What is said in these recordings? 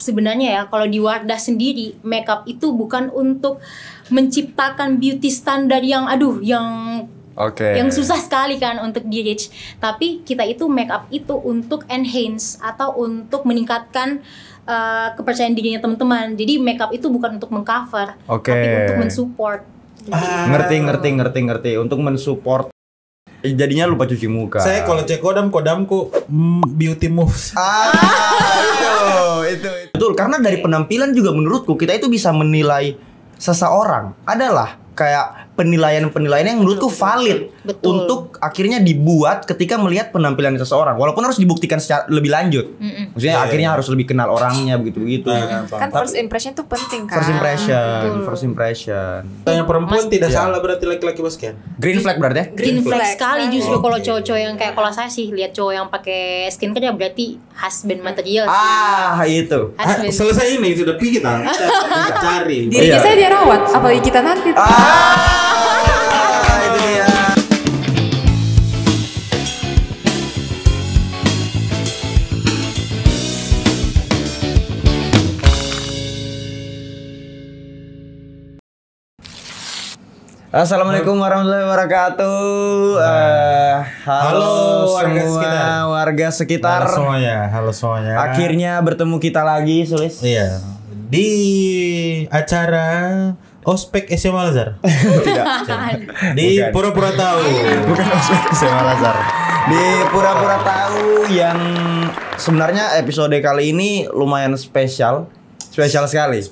sebenarnya ya kalau di Wardah sendiri makeup itu bukan untuk menciptakan beauty standar yang yang susah sekali kan untuk di reach, tapi kita itu makeup itu untuk enhance atau untuk meningkatkan kepercayaan dirinya teman-teman. Jadi makeup itu bukan untuk mengcover, tapi untuk mensupport. Ngerti. Untuk mensupport. Jadinya lupa cuci muka. Saya kalau cek kodamku beauty moves. Itu. Betul, karena dari penampilan juga menurutku kita itu bisa menilai seseorang. Adalah kayak penilaian yang menurutku valid. Betul. Untuk akhirnya dibuat ketika melihat penampilan seseorang, walaupun harus dibuktikan secara lebih lanjut. Maksudnya akhirnya harus lebih kenal orangnya begitu. Kan first impression tuh penting kan. First impression. Tanya perempuan tidak salah berarti laki-laki boskan. Green flag berarti ya? Green flag sekali justru kalau cowok-cowok yang kayak, kalau saya sih lihat cowok yang pakai skincare ya berarti husband material. Itu. Selesai ini sudah pergi kita cari. Dirinya saya dia rawat, apalagi kita nanti. Itu dia. Assalamualaikum warahmatullahi wabarakatuh. Halo semua warga sekitar. Halo semuanya. Akhirnya bertemu kita lagi, Sulis. Iya. Di acara Ospek SMA Al-Azhar. Tidak. Di pura-pura tahu. Bukan Ospek SMA Al-Azhar. Di pura-pura tahu yang sebenarnya episode kali ini lumayan spesial sekali.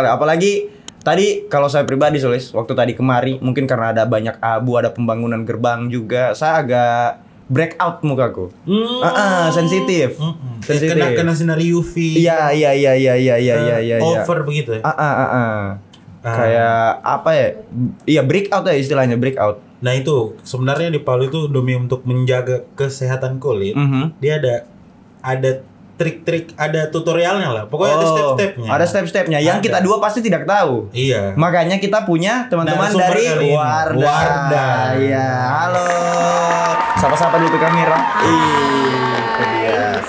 Apalagi tadi kalau saya pribadi, Sulis, waktu tadi kemari mungkin karena ada banyak abu, ada pembangunan gerbang juga, saya agak breakout mukaku. Sensitif. Kena sinar UV. Iya. Over begitu ya. Kayak apa ya? Iya, breakout ya istilahnya, breakout. Nah itu sebenarnya di Palu itu demi untuk menjaga kesehatan kulit, dia ada trik-trik, ada tutorialnya lah. Pokoknya ada step-stepnya. Ada step-stepnya yang kita dua pasti tidak tahu. Iya. Makanya kita punya teman-teman dari Wardah. Iya, halo. Sapa-sapa dulu ke kamera.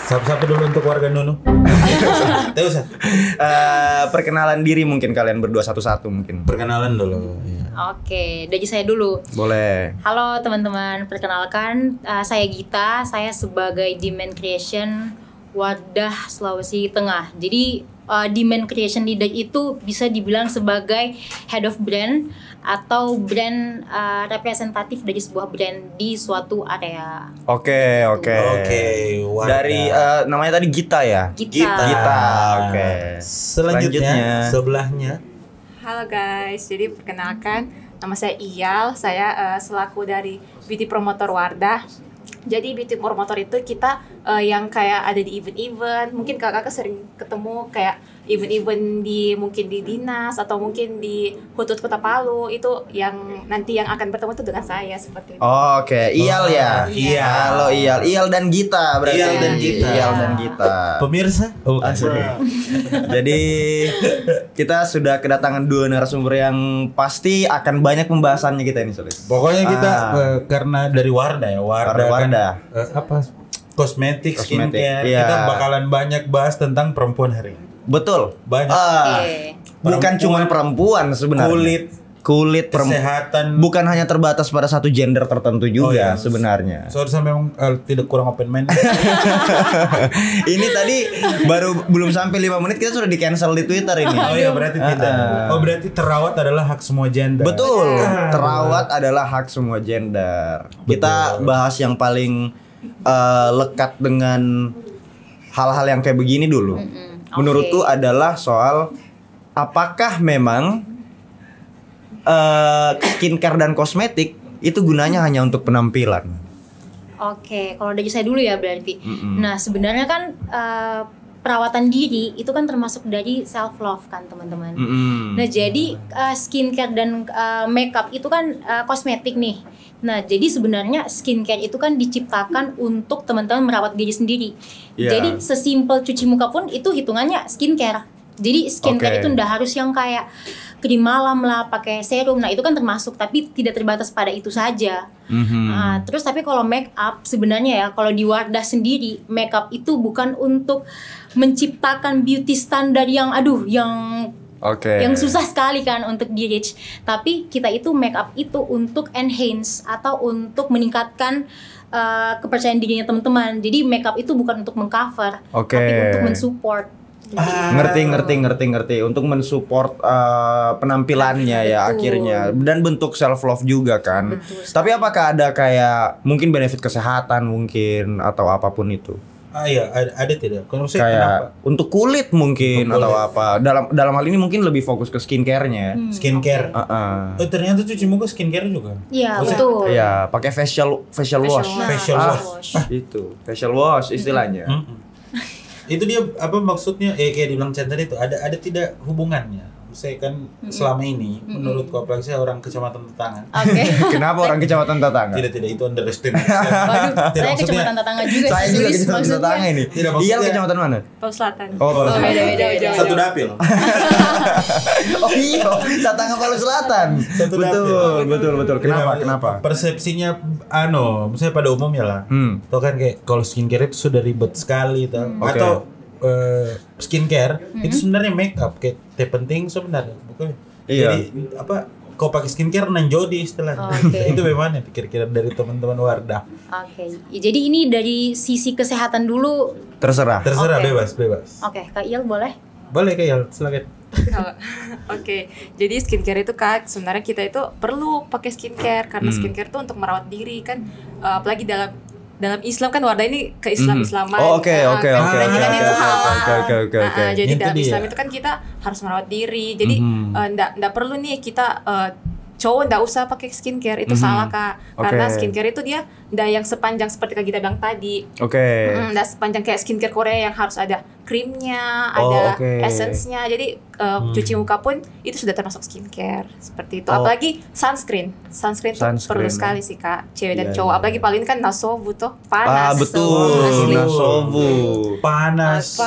Sapa-sapa dulu untuk warga Nunu. Perkenalan diri mungkin kalian berdua satu-satu mungkin. Perkenalan dulu. Iya. Oke, dari saya dulu. Boleh. Halo teman-teman, perkenalkan saya Gita, saya sebagai Demand Creation Wardah Sulawesi Tengah. Jadi Demand Creation Leader itu bisa dibilang sebagai head of brand atau brand representatif dari sebuah brand di suatu area. Oke. Dari namanya tadi Gita ya? Gita. Oke. Selanjutnya sebelahnya. Halo guys, jadi perkenalkan nama saya Iyal, saya selaku dari Beauty Promotor Wardah. Jadi beauty promotor itu kita yang kayak ada di event-event, mungkin kakak sering ketemu kayak event-event mungkin di dinas atau mungkin di HUT Kota Palu, itu yang nanti yang akan bertemu itu dengan saya seperti itu. Oke, Iyal ya. Iya. Halo Iyal dan Gita berarti. Iyal dan Gita. Pemirsa? Jadi kita sudah kedatangan dua narasumber yang pasti akan banyak pembahasannya kita ini, Sulis. Pokoknya kita karena dari Wardah ya, Wardah. Apa? Kosmetik, skincare. Iya. Kita bakalan banyak bahas tentang perempuan hari ini. Betul. Banyak. Bukan cuma perempuan sebenarnya. Kulit kesehatan. Bukan hanya terbatas pada satu gender tertentu juga sebenarnya. Soalnya memang tidak kurang open mind. Ini tadi belum sampai 5 menit kita sudah di-cancel di Twitter ini. Oh iya, berarti tidak. Berarti terawat adalah hak semua gender. Betul. Terawat adalah hak semua gender. Kita bahas yang paling lekat dengan hal-hal yang kayak begini dulu. Menurutku adalah soal apakah memang skincare dan kosmetik itu gunanya hanya untuk penampilan. Oke, kalau dari saya dulu ya berarti. Nah sebenarnya kan perawatan diri itu kan termasuk dari self love kan teman-teman. Nah jadi skincare dan makeup itu kan kosmetik nih. Nah jadi sebenarnya skincare itu kan diciptakan untuk teman-teman merawat diri sendiri. Jadi sesimpel cuci muka pun itu hitungannya skincare. Jadi skincare itu ndak harus yang kayak krim malam lah, pakai serum. Nah itu kan termasuk, tapi tidak terbatas pada itu saja. Terus tapi kalau make up sebenarnya ya, kalau di Wardah sendiri make up itu bukan untuk menciptakan beauty standar yang yang susah sekali kan untuk di reach. Tapi kita itu make up itu untuk enhance atau untuk meningkatkan kepercayaan dirinya teman-teman. Jadi make up itu bukan untuk mengcover, tapi untuk mensupport. Ngerti. Untuk mensupport penampilannya ya akhirnya, dan bentuk self love juga kan. Betul. Tapi apakah ada kayak mungkin benefit kesehatan mungkin atau apapun itu? Iya, ada tidak? Kalau saya Kayak kenapa? untuk kulit mungkin atau apa? Dalam hal ini mungkin lebih fokus ke skincare-nya. Skincare. Okay. Ternyata cuci muka skincare juga. Iya, betul. Iya, pakai facial wash. Facial wash. Itu, facial wash istilahnya. Itu dia apa maksudnya? Kayak dibilang Chan tadi itu ada tidak hubungannya. Saya kan selama ini menurutku apalagi saya orang kecamatan tetangga. Kenapa orang kecamatan tetangga? Tidak itu underestimate. Waduh, saya kecamatan tetangga juga sih. Saya juga kecamatan tetangga ini. Iya, kecamatan mana? Palu Selatan. Beda. Satu dapil. Oh iya, tetangga Palu Selatan. Betul. Kenapa? Persepsinya misalnya pada umumnya lah. Tuh kan kayak kalau skincare itu sudah ribet sekali atau skincare itu sebenarnya make up kayak penting sebenarnya. Iya. Jadi kau pakai skincare nanjodi istilahnya. Itu bagaimana kira-kira dari teman-teman Wardah? Jadi ini dari sisi kesehatan dulu. Terserah, bebas. Kak Il boleh? Boleh Kak Il, silakan. Jadi skincare itu kan sebenarnya kita itu perlu pakai skincare karena skincare itu untuk merawat diri kan, apalagi dalam Islam kan Wardah ini ke Islam-Islaman. Oke. Jadi dalam Islam itu kan kita harus merawat diri. Jadi nggak perlu nih kita cowok nggak usah pakai skincare, itu salah Kak. Karena skincare itu dia nggak yang sepanjang seperti Kak Gita bilang tadi. Nggak sepanjang kayak skincare Korea yang harus ada krimnya, ada essence-nya. Jadi cuci muka pun itu sudah termasuk skincare seperti itu. Apalagi sunscreen itu perlu sekali sih Kak, cewek dan cowok. Apalagi paling kan nasobu tuh panas. Betul. Nasobu panas.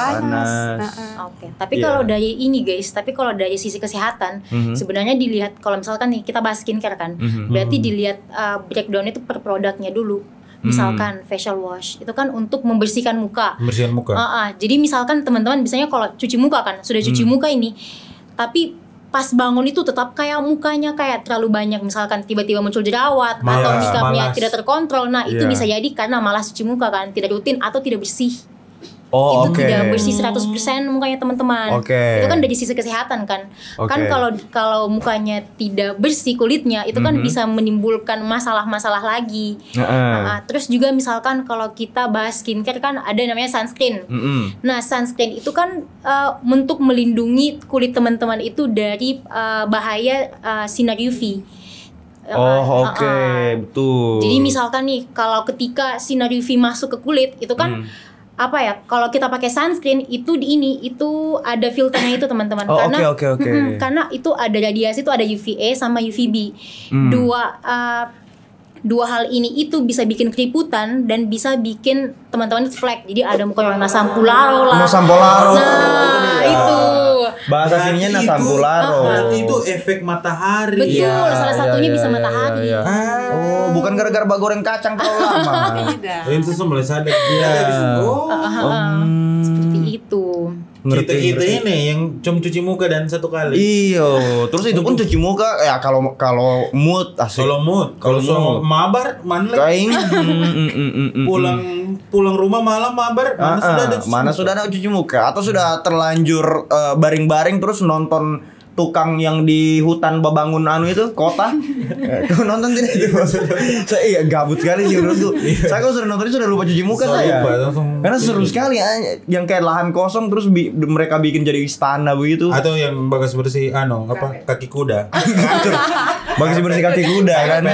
Tapi kalau dari ini guys, kalau dari sisi kesehatan sebenarnya dilihat, kalau misalkan nih kita bahas skincare kan, berarti dilihat breakdown itu per produknya dulu. Misalkan facial wash itu kan untuk membersihkan muka. Jadi misalkan teman-teman biasanya kalau cuci muka kan sudah cuci muka ini, tapi pas bangun itu tetap kayak mukanya kayak terlalu banyak, misalkan tiba-tiba muncul jerawat atau makeupnya tidak terkontrol. Nah itu bisa jadi karena malas cuci muka kan, tidak rutin atau tidak bersih. Itu tidak bersih 100% mukanya teman-teman. Itu kan dari sisi kesehatan kan. Kan kalau mukanya tidak bersih kulitnya itu kan bisa menimbulkan masalah-masalah lagi. Terus juga misalkan kalau kita bahas skincare kan ada namanya sunscreen. Nah sunscreen itu kan untuk melindungi kulit teman-teman itu dari bahaya sinar UV. Betul. Jadi misalkan nih kalau ketika sinar UV masuk ke kulit itu kan kalau kita pakai sunscreen itu itu ada filternya itu teman-teman. Karena itu ada radiasi, itu ada UVA sama UVB. Dua hal ini itu bisa bikin keriputan dan bisa bikin teman-teman itu flek. Jadi ada muka yang nasampularo lah. Nah, itu. Bahasa sininya nasampularo. Berarti itu efek matahari. Betul, salah satunya bisa matahari. Bukan gara-gara goreng kacang terlalu lama. Itu semua sadar. Seperti itu. Kita ini yang cuma cuci muka dan satu kali. Terus itu pun cuci muka ya kalau mood asik. Kalau mabar mana lagi? pulang rumah malam mabar mana sudah ada cuci muka atau sudah terlanjur baring-baring terus nonton tukang yang di hutan Babangun itu kota. Kau nonton tidak itu? Saya gabut sekali sih menurutku. Saya kalau sudah nonton itu sudah lupa cuci muka saya. Karena seru sekali yang kayak lahan kosong terus mereka bikin jadi istana begitu. Atau yang bagas bersih kaki kuda. Bagas bersih kaki kuda kan.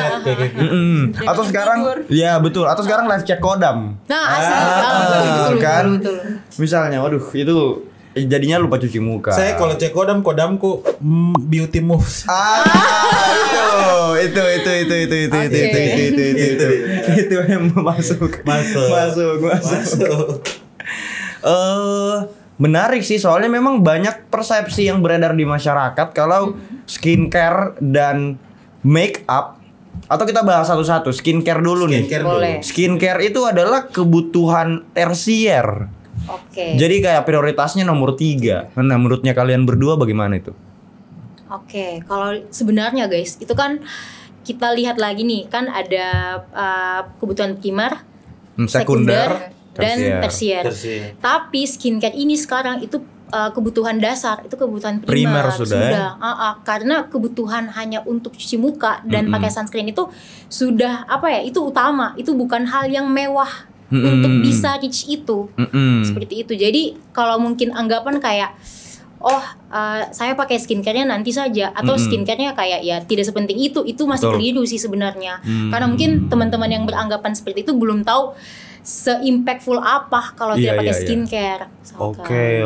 Atau sekarang betul. Atau sekarang live check kodam. Nah, asli. Betul. Misalnya waduh itu jadinya lupa cuci muka. Saya kalau cek kodamku beauty moves. Itu yang masuk. menarik sih, soalnya memang banyak persepsi yang beredar di masyarakat kalau skincare dan make up. Atau kita bahas satu-satu. Skincare dulu nih. Boleh. Skincare itu adalah kebutuhan tersier. Oke. Jadi kayak prioritasnya nomor 3. Nah, menurutnya kalian berdua bagaimana itu? Oke, kalau sebenarnya guys, itu kan kita lihat lagi nih, kan ada kebutuhan primer, sekunder, dan tersier. Tapi skincare ini sekarang itu kebutuhan dasar, itu kebutuhan primer sudah. Karena kebutuhan hanya untuk cuci muka dan pakai sunscreen itu sudah itu utama, itu bukan hal yang mewah untuk bisa reach itu. Seperti itu. Jadi kalau mungkin anggapan kayak saya pakai skincare-nya nanti saja, atau skincare-nya kayak ya tidak sepenting itu masih keliru sih sebenarnya. Karena mungkin teman-teman yang beranggapan seperti itu belum tahu se-impactful apa kalau dia pakai skincare. Oke.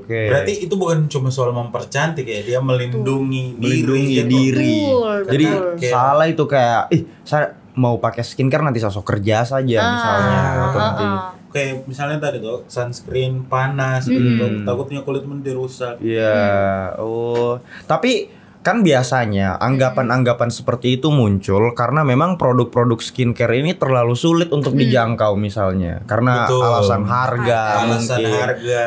Berarti itu bukan cuma soal mempercantik ya, dia melindungi diri. Betul. Jadi salah itu kayak saya mau pakai skincare nanti sosok kerja saja misalnya atau nanti kayak misalnya tadi tuh sunscreen panas gitu, takutnya kulit menjadi rusak. Iya. Tapi kan biasanya anggapan-anggapan seperti itu muncul karena memang produk-produk skincare ini terlalu sulit untuk dijangkau misalnya karena alasan harga mungkin.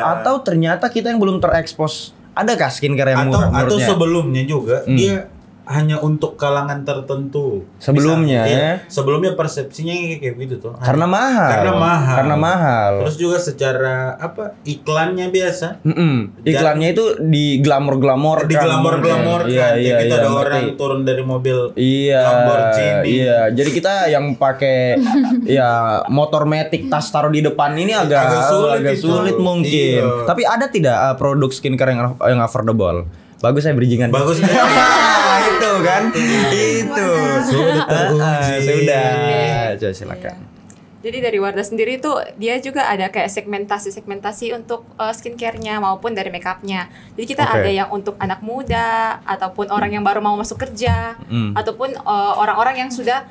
Atau ternyata kita yang belum terekspos. Adakah skincare yang murah menurutnya? Atau sebelumnya juga dia hanya untuk kalangan tertentu. Sebelumnya sebelumnya persepsinya kayak gitu tuh. Karena mahal. Terus juga secara iklannya biasa. Iklannya itu di glamor-glamor. Kita ada orang turun dari mobil Lamborghini. Iya, jadi kita yang pakai motor matic tas taruh di depan ini agak sulit mungkin. Iya. Tapi ada tidak produk skincare yang affordable? Bagus saya bridgingan. Bagus. Itu kan. Itu. Sudah. Coba silakan. Jadi dari Wardah sendiri tuh dia juga ada kayak segmentasi untuk skincare-nya maupun dari make-up-nya. Jadi kita ada yang untuk anak muda ataupun orang yang baru mau masuk kerja ataupun orang-orang yang sudah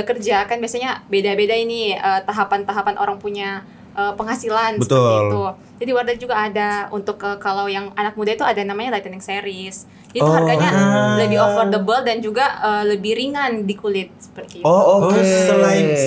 kerja. Kan biasanya beda-beda ini tahapan-tahapan orang punya penghasilan seperti itu. Jadi Wardah juga ada untuk kalau yang anak muda itu ada namanya lightening series. Itu harganya lebih affordable dan juga lebih ringan di kulit seperti itu.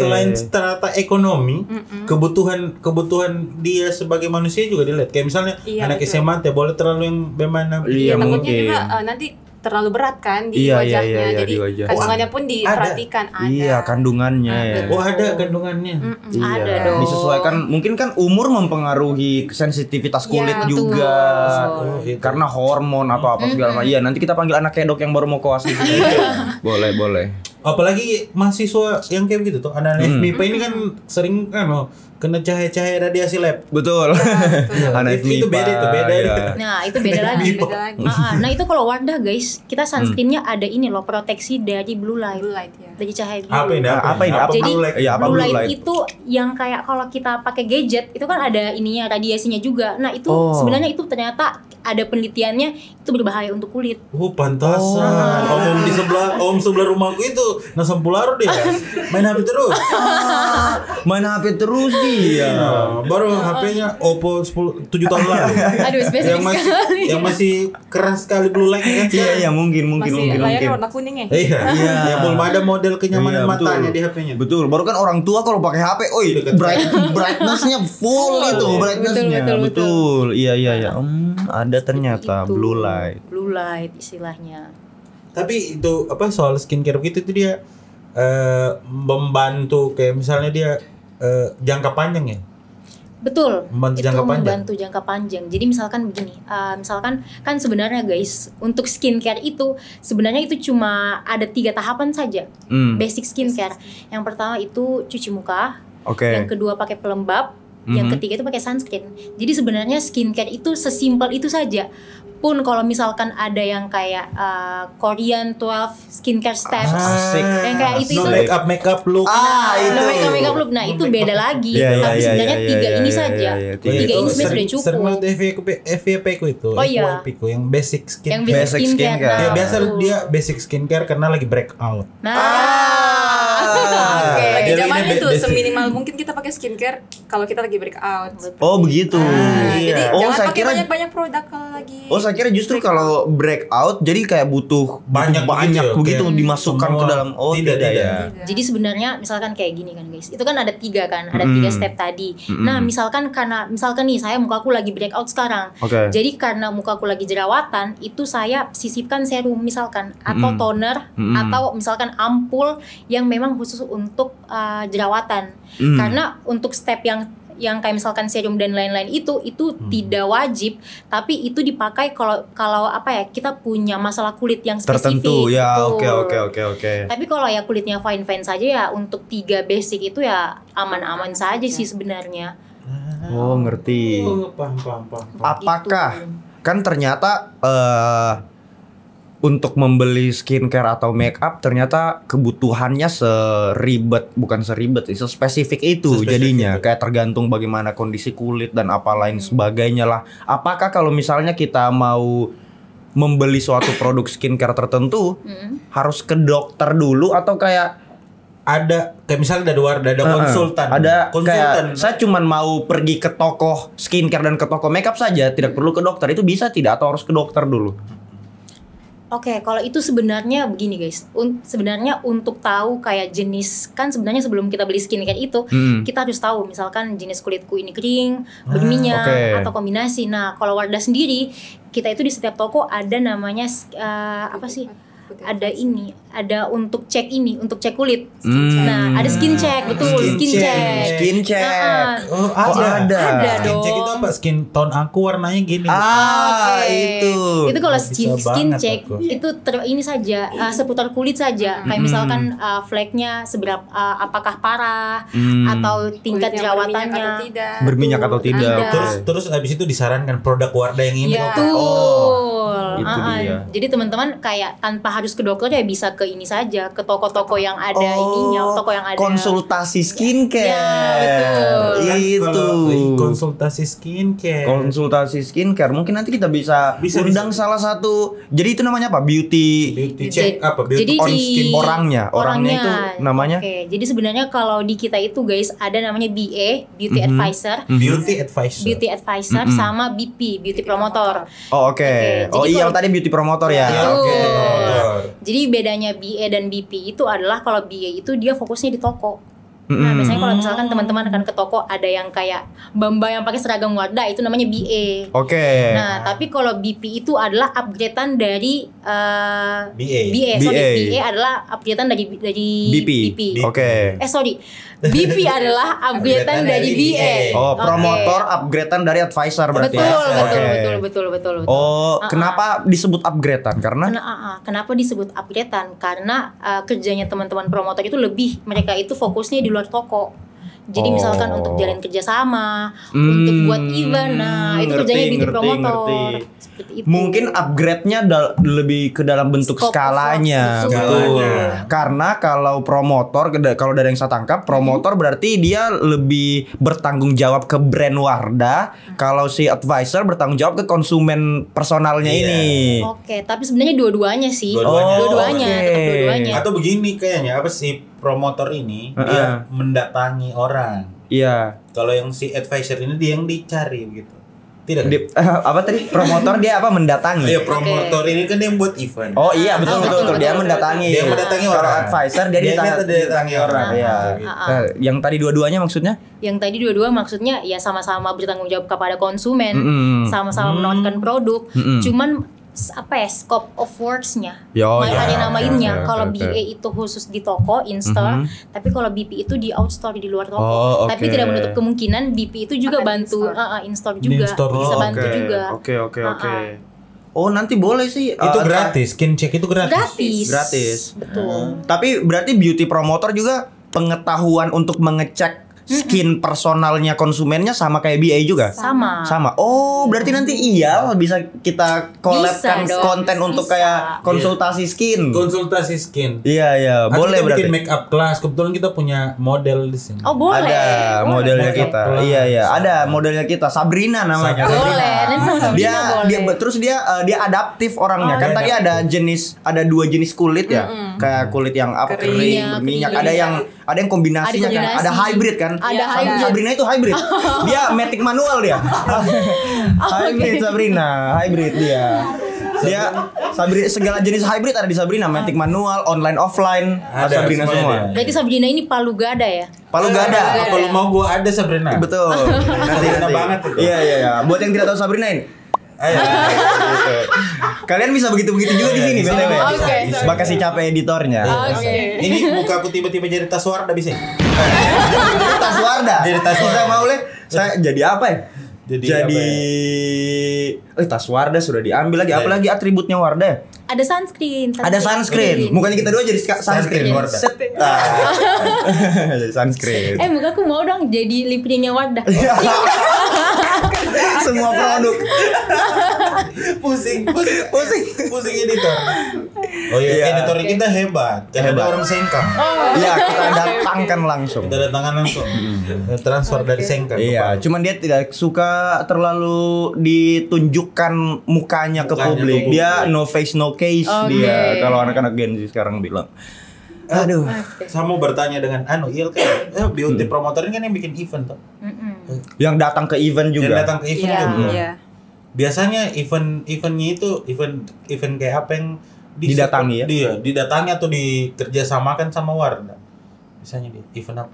Selain strata ekonomi, kebutuhan dia sebagai manusia juga dilihat. Kayak misalnya anak SMA boleh terlalu yang bagaimana? Iya, takutnya juga nanti terlalu berat kan di wajahnya, jadi kandungannya pun diperhatikan ada. Iya, kandungannya ya. Ada kandungannya. Ada dong. Disesuaikan, mungkin kan umur mempengaruhi sensitivitas kulit juga. Karena hormon atau apa segala macam. Iya, nanti kita panggil anak kedok yang baru mau koas gitu. Boleh. Apalagi mahasiswa yang kayak gitu tuh, anak FMIPA ini kan sering kena cahaya-cahaya radiasi lab. Betul. Itu beda. Ya. Nah, itu beda lagi. Nah, itu kalau Wardah guys, kita sunscreen-nya ada ini loh, proteksi dari blue light ya. Dari cahaya biru. Apa ini? Jadi blue light itu yang kayak kalau kita pakai gadget itu kan ada ininya, radiasinya juga. Nah, itu sebenarnya itu ternyata ada penelitiannya itu berbahaya untuk kulit. Pantasan. Om sebelah rumahku itu nasampularo dia. Main HP terus. Main HP terus dia. Baru HP-nya Oppo 7 tahun lalu. Aduh, spesifik sekali. Yang masih keras sekali blue light kan? Iya, mungkin. Masih layarnya warna kuning ya? Iya. Yang belum ada model kenyamanan matanya di HP-nya. Betul. Baru kan orang tua kalau pakai HP, brightness-nya full itu, brightness-nya. Betul. Iya. Ada ternyata itu, blue light istilahnya. Tapi itu soal skincare begitu itu dia membantu kayak misalnya dia jangka panjang ya. Betul. Membantu jangka panjang. Jadi misalkan begini, misalkan kan sebenarnya guys, untuk skincare itu sebenarnya itu cuma ada 3 tahapan saja. Basic skincare. Yang pertama itu cuci muka. Yang kedua pakai pelembab. Yang ketiga itu pakai sunscreen. Jadi sebenarnya skincare itu sesimpel itu saja. Pun kalau misalkan ada yang kayak Korean 12 skincare steps, yang kayak itu make up look. Itu make up look. Nah, itu beda lagi. Tapi sebenarnya 3 ini saja. 3 ini sebenarnya sudah cukup. Sering banget FYP ku itu. FYP ku yang basic skincare. Basic skincare. Biasa dia basic skincare karena lagi breakout. Lagi zaman itu seminimal mungkin kita pakai skincare kalau kita lagi breakout. Oh begitu. Jadi Oh jangan saya pakai kira banyak-banyak produk kalau lagi. Oh saya kira justru kalau breakout jadi kayak butuh banyak begitu dimasukkan ke dalam. Oh tidak ya. Jadi sebenarnya misalkan kayak gini kan guys, itu kan ada 3 kan, ada 3 step tadi. Nah misalkan nih saya mukaku lagi breakout sekarang, jadi karena mukaku lagi jerawatan, itu saya sisipkan serum misalkan atau toner atau misalkan ampul yang memang khusus untuk jerawatan. Karena untuk step yang kayak misalkan serum dan lain-lain itu tidak wajib, tapi itu dipakai kalau kita punya masalah kulit yang spesifik tertentu ya. Betul. Oke. Tapi kalau ya kulitnya fine saja ya, untuk 3 basic itu ya aman-aman saja sih sebenarnya. Oh ngerti. Paham. Apakah kan ternyata untuk membeli skincare atau make up ternyata kebutuhannya sespesifik itu jadinya itu. Kayak tergantung bagaimana kondisi kulit dan apa lain sebagainya lah. Apakah kalau misalnya kita mau membeli suatu produk skincare tertentu harus ke dokter dulu atau kayak misalnya ada konsultan. Kayak saya cuman mau pergi ke toko skincare dan ke toko makeup saja, tidak perlu ke dokter, itu bisa tidak atau harus ke dokter dulu? Oke, kalau itu sebenarnya begini guys. Sebenarnya untuk tahu kayak jenis, kan sebenarnya sebelum kita beli skincare itu, kita harus tahu misalkan jenis kulitku ini kering, berminyak atau kombinasi. Nah, kalau Wardah sendiri, kita itu di setiap toko ada namanya ada untuk cek kulit. Nah, ada skin check, betul, skin check. Ada dong. Skin check itu apa? Skin tone aku warnanya gini. Itu. Itu kalau skin check itu ini saja seputar kulit saja. Kayak misalkan fleknya seberapa, apakah parah atau tingkat jerawatannya berminyak atau tidak. Terus abis itu disarankan produk Wardah yang ini. Itu dia. Jadi teman-teman kayak tanpa harus ke dokter ya bisa ke ini saja, ke toko-toko yang ada toko yang ada konsultasi skincare. Ya, betul. Konsultasi skincare. Mungkin nanti kita bisa undang salah satu. Jadi itu namanya apa? Beauty check apa? Beauty on skin orangnya itu namanya. Oke. Jadi sebenarnya kalau di kita itu guys ada namanya BA, Beauty Advisor. Beauty Advisor sama BP, Beauty Promotor. Oh oke. Iya yang tadi Beauty Promotor ya. Oke. Jadi bedanya BA dan BP itu adalah kalau BA itu dia fokusnya di toko. Nah biasanya kalau misalkan teman-teman akan ke toko ada yang kayak Bamba yang pakai seragam Wardah itu namanya BA. Nah tapi kalau BP itu adalah upgradean dari BA adalah upgradean dari BP. BP adalah upgradean dari BA. Promotor upgradean dari advisor berarti. Betul. Kenapa disebut upgradean? Kenapa disebut upgradean? Karena kerjanya teman-teman promotor itu mereka itu fokusnya di luar toko. Jadi misalkan untuk jalin kerjasama, untuk buat event, itu kerjanya beauty promotor. Seperti itu. Mungkin upgrade-nya lebih ke dalam bentuk skalanya. Betul. Karena kalau promotor, kalau dari yang saya tangkap, promotor berarti dia lebih bertanggung jawab ke brand Wardah. Kalau si advisor bertanggung jawab ke konsumen personalnya ini. Oke, tapi sebenarnya dua-duanya sih. Dua-duanya. Atau begini kayaknya, apa sih? Promotor ini dia mendatangi orang. Iya. Kalau yang si advisor ini dia yang dicari begitu. Tidak. Apa tadi? Promotor dia apa mendatangi? Iya, promotor ini kan dia yang buat event. Oh iya, betul. Dia mendatangi. Dia mendatangi orang. Kalau advisor dia didatangi orang. Iya. Yang tadi dua-duanya maksudnya? Yang tadi dua-dua maksudnya ya sama-sama bertanggung jawab kepada konsumen, sama-sama menawarkan produk. Cuman scope of works-nya ada namainnya. Kalau BA itu khusus di toko in-store, tapi kalau BP itu di out-store, di luar toko. Tapi tidak menutup kemungkinan BP itu juga bantu in-store juga, bisa bantu juga. Oke. Oh nanti boleh sih. Itu gratis, skin check itu gratis. Betul. Tapi berarti beauty promotor juga pengetahuan untuk mengecek skin personalnya konsumennya sama kayak BA juga? Sama. Oh, berarti nanti bisa kita collabkan konten untuk kayak konsultasi skin. Iya, boleh berarti. Bikin make up class. Kebetulan kita punya model di sini. Oh, boleh. Ada modelnya kita. Iya, ada modelnya kita. Sabrina namanya. Boleh. Terus dia adaptif orangnya. Kan tadi ada 2 jenis kulit ya. Kayak kulit yang kering, berminyak. ada yang kombinasinya kan, ada hybrid kan. Ada hybrid. Sabrina itu hybrid. Dia matic manual dia. Hybrid Sabrina, hybrid dia. Dia Sabrina, segala jenis hybrid ada di Sabrina, matic manual, online offline, ada Sabrina semua. Berarti Sabrina ini palu gada ya? Palu gada. Kalau mau gua ada Sabrina. Betul. Nanti banget itu. Iya. Buat yang tidak tahu Sabrina ini. Ayo. Gitu. Kalian bisa begitu-begitu juga di sini, BTW. Oke. Makasih capek editornya. Oke. Ini muka aku tiba-tiba jadi tas Wardah bisa. Tas Wardah. Jadi tas Saya mau saya jadi apa ya? Jadi tas Wardah sudah diambil lagi. Apalagi atributnya Wardah? Ada sunscreen. Ada sunscreen. Mukanya kita dua jadi sunscreen. Wardah. Jadi sunscreen. Mukaku mau dong jadi lipsticknya Wardah. Semua produk. pusing editor. Oh iya, editor kita hebat. Karena ada orang Sengkang. Iya, kita datangkan langsung. Transfer dari Sengkang. Iya, cuman dia tidak suka terlalu ditunjukkan mukanya ke publik. Dia no face no case dia. Kalau anak-anak Gen Z sekarang bilang. Aduh. Saya mau bertanya dengan Il kan beauty promotor ini kan yang bikin event tuh. Yang datang ke event juga. Yang datang ke event juga. Iya. Biasanya eventnya itu event kayak apa yang didatangi ya? Dia didatangi atau dikerjasamakan sama Wardah. Biasanya di event apa?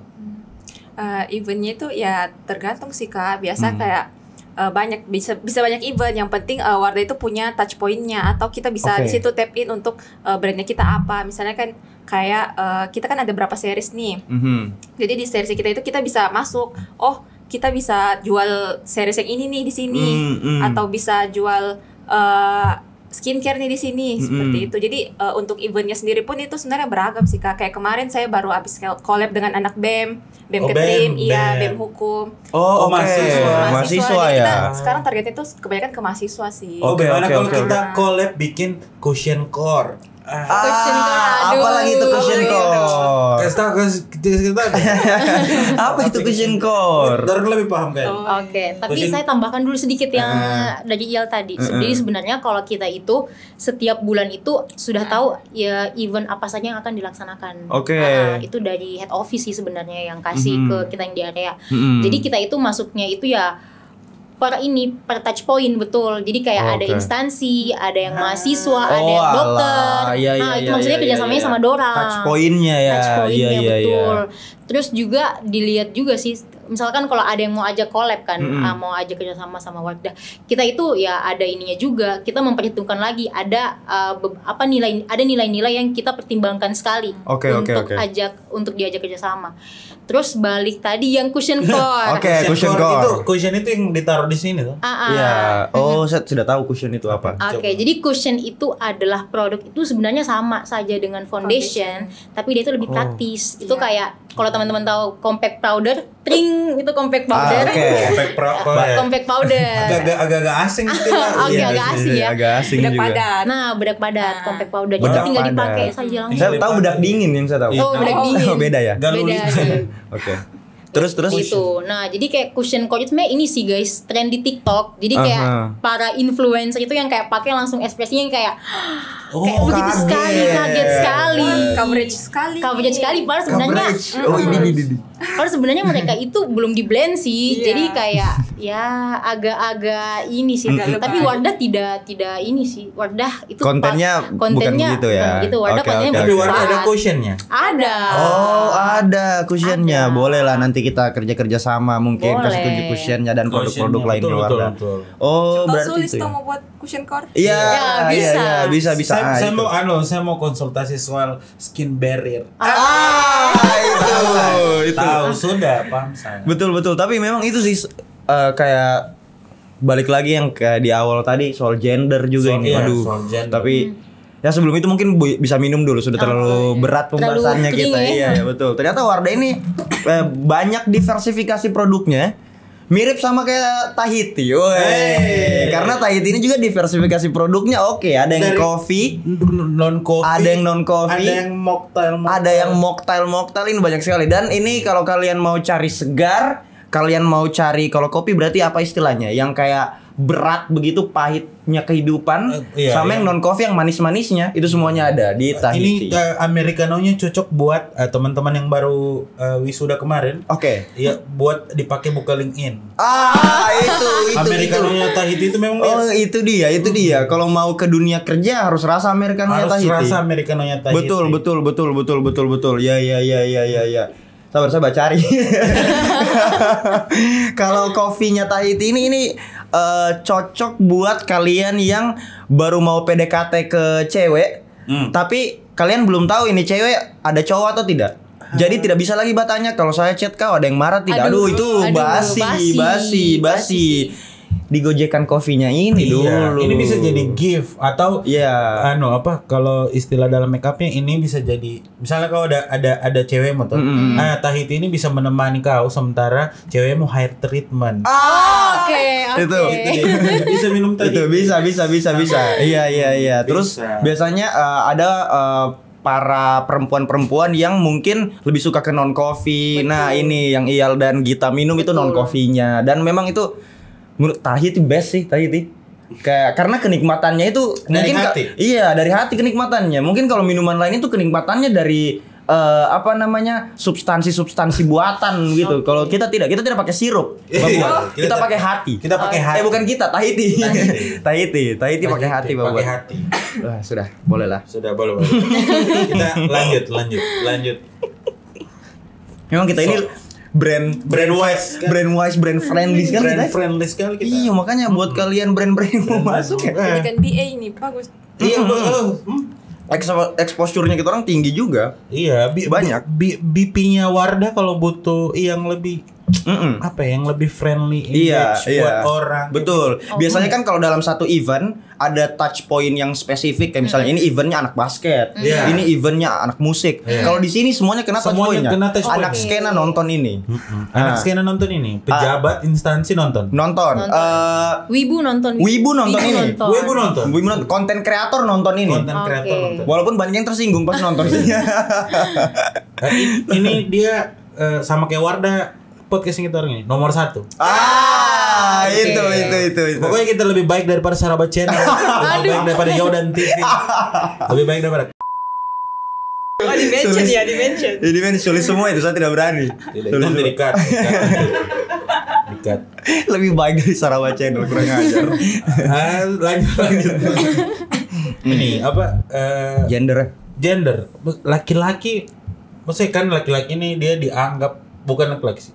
Eventnya itu ya tergantung sih Kak. Biasa kayak banyak bisa banyak event. Yang penting Wardah itu punya touch point-nya atau kita bisa di situ tap in untuk brandnya kita apa. Misalnya kan kayak kita kan ada berapa series nih. Jadi di series kita itu kita bisa masuk. Oh, kita bisa jual series yang ini nih di sini atau bisa jual skincare nih di sini seperti itu. Jadi untuk eventnya sendiri pun itu sebenarnya beragam sih Kak. Kayak kemarin saya baru habis collab dengan anak BEM Ketrim, BEM Hukum. Oh, mahasiswa ya. Kita sekarang targetnya itu kebanyakan ke mahasiswa sih. Bagaimana kalau kita collab bikin cushion core? Apalagi itu cushion core? Apa itu cushion core? Dorong lebih paham kan? Oke, tapi saya tambahkan dulu sedikit yang dari Il tadi. Jadi sebenarnya kalau kita itu setiap bulan itu sudah tahu ya event apa saja yang akan dilaksanakan. Itu dari head office sih sebenarnya yang kasih ke kita yang di area. Jadi kita itu masuknya itu ya per touch point betul. Jadi kayak ada instansi, ada yang mahasiswa, ada yang dokter. Itu maksudnya kerjasamanya sama Dora. Touch point-nya ya. Touch point-nya betul. Terus juga dilihat juga sih, misalkan kalau ada yang mau ajak collab kan, mau ajak kerjasama sama Wardah, kita itu ya ada ininya juga. Kita memperhitungkan lagi ada nilai-nilai yang kita pertimbangkan sekali untuk diajak kerjasama. Terus balik tadi yang cushion core. Cushion core. Cushion itu yang ditaruh di sini tuh. Iya. Saya sudah tahu cushion itu apa. Jadi cushion itu adalah produk itu sebenarnya sama saja dengan foundation. Tapi dia itu lebih praktis. Itu kayak kalau teman-teman tahu compact powder, itu compact powder. Compact powder. Agak-agak asing gitu lah. Agak asing ya. Agak asing bedak juga. Padat. Bedak padat, compact powder. Jadi tinggal dipakai saja langsung. Saya tahu bedak dingin yang saya tahu. Bedak dingin. Beda ya? Beda sih. Terus itu. Nah, jadi kayak cushion core itu ini sih guys, tren di TikTok. Jadi kayak para influencer itu yang kayak pakai langsung ekspresinya yang kayak begitu sekali, kaget sekali. Coverage sekali. Padahal sebenarnya padahal sebenarnya mereka itu belum di blend sih. Jadi kayak ya agak-agak ini sih. Tapi Wardah tidak ini sih. Wardah itu kontennya bukan gitu ya. Gitu. Wardah kontennya tapi Wardah ada cushionnya. Ada. Ada cushionnya. Boleh lah nanti kita kerja sama mungkin kasih tunjuk cushionnya dan produk-produk lainnya Wardah. Berarti itu. Mau buat cushion core? Iya, bisa. Saya mau konsultasi soal skin barrier. Itu. Tahu sudah paham saya. Betul. Tapi memang itu sih kayak balik lagi yang kayak di awal tadi soal gender juga ini. Tapi ya sebelum itu mungkin bisa minum dulu, sudah terlalu berat pembahasannya kita. Iya, betul. Ternyata Wardah ini banyak diversifikasi produknya. Mirip sama kayak Tahiti. Karena Tahiti ini juga diversifikasi produknya. Ada yang coffee, ada yang non coffee, ada yang mocktail ini banyak sekali. Dan ini kalau kalian mau cari segar, kalian mau cari kalau kopi berarti apa istilahnya? Yang kayak berat begitu, pahitnya kehidupan, sama yang non coffee yang manis-manisnya, itu semuanya ada di Tahiti. Ini americanonya cocok buat teman-teman yang baru wisuda kemarin. Oke. Iya, buat dipakai buka LinkedIn. Itu Americanonya Tahiti itu memang itu dia. Kalau mau ke dunia kerja harus rasa americanonya Tahiti. Harus rasa americanonya Tahiti. Betul. Ya. Sabar, saya cari. Kalau kopinya Tahiti ini cocok buat kalian yang baru mau PDKT ke cewek, tapi kalian belum tahu ini cewek ada cowok atau tidak. Jadi tidak bisa lagi bertanya kalau saya chat kau ada yang marah tidak. Aduh itu basi. Digojekan kopinya ini dulu. Ini bisa jadi gift atau kalau istilah dalam makeupnya ini bisa jadi misalnya kau ada cewek mau tuh. Tahiti ini bisa menemani kau sementara cewekmu hair treatment. Oke. Itu bisa minum Tahiti. Itu bisa. Iya. Terus biasanya ada para perempuan-perempuan yang mungkin lebih suka ke non coffee. Nah, ini yang Iyal dan Gita minum itu non coffee-nya, dan memang itu menurut Tahiti best sih Tahiti. Karena kenikmatannya itu dari mungkin hati. Dari hati kenikmatannya. Mungkin kalau minuman lain itu kenikmatannya dari substansi buatan gitu. Kalau kita tidak pakai sirup. Kita pakai hati. Kita pakai hati. Bukan kita, Tahiti. Tahiti pakai hati, Bapak. Pakai hati. Sudah, boleh lah. Boleh. Kita lanjut. Memang kita ini brand wise, brand friendly sekali. Brand friendly sekali kita. Iya, makanya buat kalian brand-brand yang mau masuk ya. Ini kan BA ini bagus. Iya, exposure-nya kita orang tinggi juga. Iya, banyak. BP-nya Wardah kalau butuh yang lebih yang lebih friendly image buat orang. Betul. Biasanya kan kalau dalam satu event ada touch point yang spesifik, kayak misalnya ini eventnya anak basket, ini eventnya anak musik. Kalau di sini semuanya kena touch point-nya. Anak skena nonton ini. Anak skena nonton ini. Pejabat instansi nonton. Wibu nonton ini. Konten kreator nonton ini. Walaupun banyak yang tersinggung pas nonton. Ini dia sama kayak Wardah. Podcast kita orang ini nomor 1. Itu. Pokoknya kita lebih baik daripada Sarabat Channel, lebih baik daripada Yodan TV, lebih baik daripada. Di-mention sulit semua itu, saya tidak berani. Nanti dikat. Lebih baik dari Sarabat Channel, kurang ajar. Lanjut. Ini apa? Gender. Laki-laki, maksudnya kan laki-laki ini dia dianggap bukan laki-laki sih.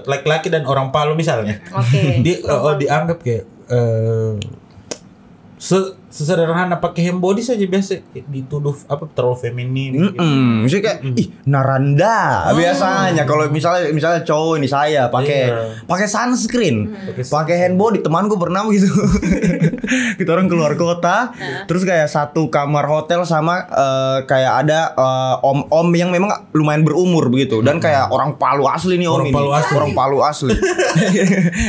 Laki-laki dan orang Palu misalnya. Oke. Dia dianggap kayak sesederhana pakai handbody saja biasa dituduh terlalu feminin. Misalnya kayak Naranda biasanya. Kalau misalnya cowok ini saya pakai sunscreen, pakai handbody. Temanku pernah gitu. Kita orang keluar kota, terus kayak satu kamar hotel sama kayak ada om yang memang lumayan berumur begitu, dan kayak orang Palu asli nih om ini. Orang Palu asli.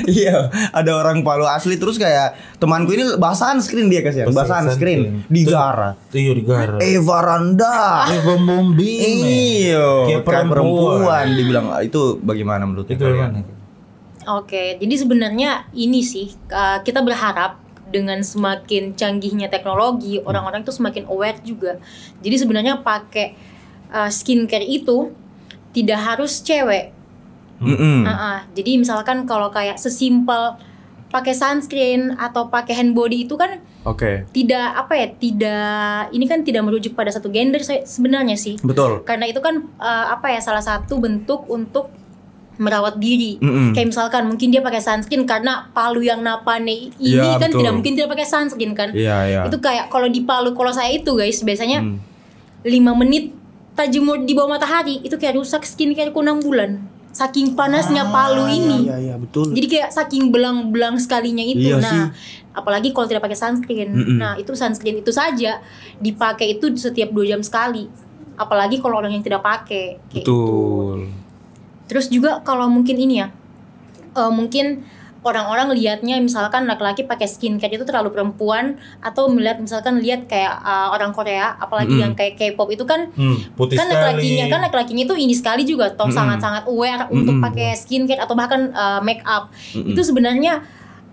Iya, ada orang Palu asli. Terus kayak temanku ini bahasa sunscreen dia kasih. Bahasa sunscreen digara. Iya digara. Varanda. Eva Mombi. Iya. Kayak perempuan dibilang itu bagaimana menurut kalian? Oke, jadi sebenarnya ini sih kita berharap dengan semakin canggihnya teknologi, orang-orang itu semakin aware juga. Jadi sebenarnya pakai skincare itu tidak harus cewek. Jadi misalkan kalau kayak sesimpel pakai sunscreen atau pakai handbody itu kan tidak ini kan tidak merujuk pada satu gender sebenarnya sih. Betul. Karena itu kan salah satu bentuk untuk merawat diri. Kayak misalkan mungkin dia pakai sunscreen karena Palu yang napane ini kan tidak mungkin tidak pakai sunscreen kan. Itu kayak kalau di Palu, kalau saya itu guys biasanya 5 menit tajamur di bawah matahari itu kayak rusak skincareku 6 bulan. Saking panasnya Palu ini. Iya, betul. Jadi kayak saking belang-belang sekalinya itu. Apalagi kalau tidak pakai sunscreen. Nah, itu sunscreen itu saja dipakai itu setiap 2 jam sekali. Apalagi kalau orang yang tidak pakai kayak betul. Itu. Terus juga kalau mungkin ini ya. Mungkin orang-orang lihatnya misalkan laki-laki pakai skincare itu terlalu perempuan, atau lihat kayak orang Korea, apalagi yang kayak K-pop itu kan putih kan laki-lakinya itu ini sekali juga sangat-sangat aware untuk pakai skincare atau bahkan make up. Itu sebenarnya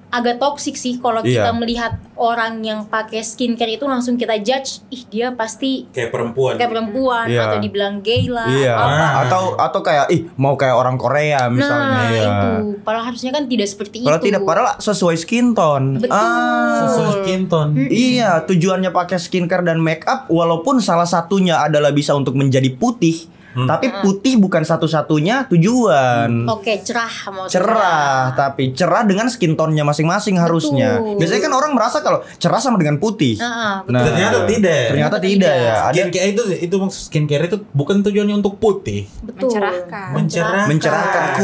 agak toksik sih kalau kita melihat orang yang pakai skincare itu langsung kita judge, ih dia pasti kayak perempuan atau dibilang gay lah atau kayak mau kayak orang Korea misalnya. Itu padahal harusnya kan tidak seperti itu. Padahal sesuai skin tone. Sesuai skin tone. Iya, tujuannya pakai skincare dan make up walaupun salah satunya adalah bisa untuk menjadi putih. Tapi putih bukan satu-satunya tujuan. Oke, cerah tapi cerah dengan skin tone-nya masing-masing harusnya. Biasanya kan orang merasa kalau cerah sama dengan putih. Ternyata tidak ya. Skincare itu maksud skincare itu bukan tujuannya untuk putih. Betul. Mencerahkan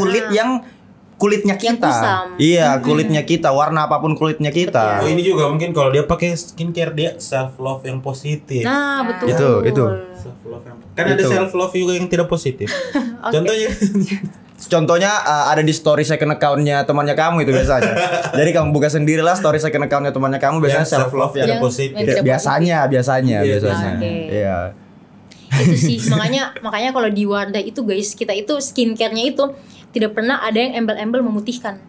kulitnya kita. Iya, kulitnya kita, warna apapun kulitnya kita. Oh, ini juga mungkin kalau dia pakai skincare dia self love yang positif. Nah, betul. Itu. Self love kan ada self love juga yang tidak positif. Contohnya ada di story second account-nya temannya kamu itu biasanya. Jadi kamu buka sendirilah story second account-nya temannya kamu biasanya self love yang positif. Biasanya. Iya. Itu sih makanya kalau di Wardah itu guys, kita itu skincare-nya itu tidak pernah ada yang embel-embel memutihkan.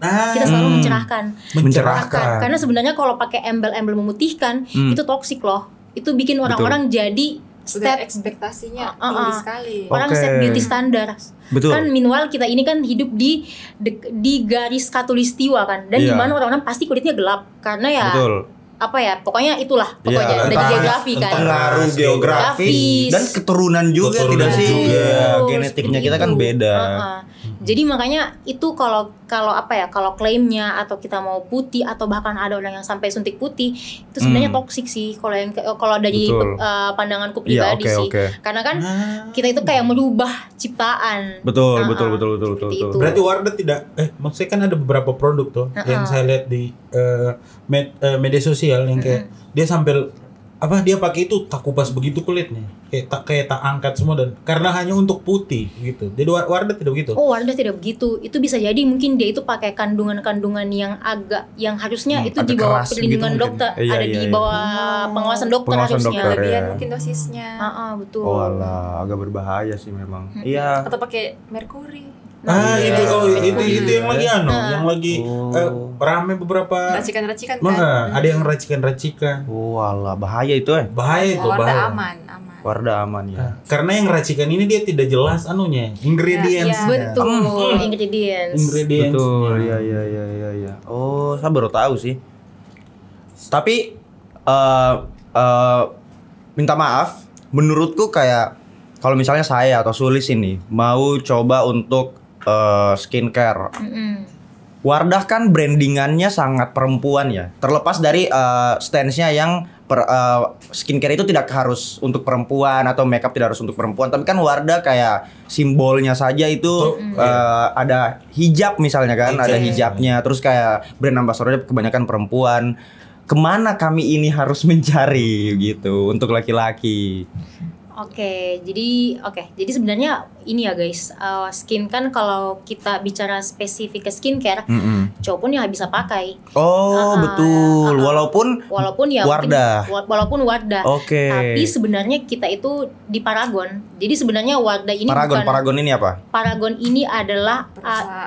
Kita selalu mencerahkan. Karena sebenarnya kalau pakai embel-embel memutihkan itu toksik loh. Itu bikin orang-orang jadi ekspektasinya tinggi sekali. Orang set beauty standar. Betul. Kan minimal kita ini kan hidup di garis khatulistiwa kan. Dan di mana orang-orang pasti kulitnya gelap karena ya pokoknya itulah dari geografi kan. Pengaruh geografis dan keturunan juga tidak sih? Genetiknya kita kan beda. Jadi makanya itu kalau klaimnya atau kita mau putih atau bahkan ada orang yang sampai suntik putih itu sebenarnya toksik sih kalau dari pandanganku pribadi sih. Karena kan kita itu kayak merubah ciptaan. Betul. Berarti Wardah tidak maksudnya kan ada beberapa produk tuh yang saya lihat di media sosial yang kayak dia sambil dia pakai itu tak kupas begitu kulitnya kayak tak angkat semua dan karena hanya untuk putih gitu. Jadi Wardah tidak begitu. Wardah tidak begitu. Itu bisa jadi mungkin dia itu pakai kandungan-kandungan yang harusnya itu di bawah perlindungan gitu dokter, di bawah pengawasan dokter harusnya. Mungkin dosisnya. Betul. Walah, agak berbahaya sih memang. Iya. Atau pakai merkuri. Itu yang lagi yang lagi rame beberapa racikan-racikan kan. Ada yang racikan-racikan. Walah, bahaya itu Bahaya itu. Wardah aman. Wardah aman ya. Karena yang racikan ini dia tidak jelas ingredients. Betul, ingredients. Betul. Iya. Oh, saya baru tahu sih. Tapi minta maaf, menurutku kayak kalau misalnya saya atau Sulis ini mau coba untuk skincare. Wardah kan brandingannya sangat perempuan ya. Terlepas dari stance-nya yang skincare itu tidak harus untuk perempuan atau makeup tidak harus untuk perempuan. Tapi kan Wardah kayak simbolnya saja itu ada hijab misalnya kan, ada hijabnya. Terus kayak brand ambassadornya kebanyakan perempuan. Kemana kami ini harus mencari gitu untuk laki-laki? Jadi sebenarnya ini ya guys, skin kan kalau kita bicara spesifik ke skincare, cowok pun ya bisa pakai. Betul. Walaupun ya Wardah. Walaupun Wardah. Tapi sebenarnya kita itu di Paragon. Jadi sebenarnya Wardah ini Paragon ini apa? Paragon ini adalah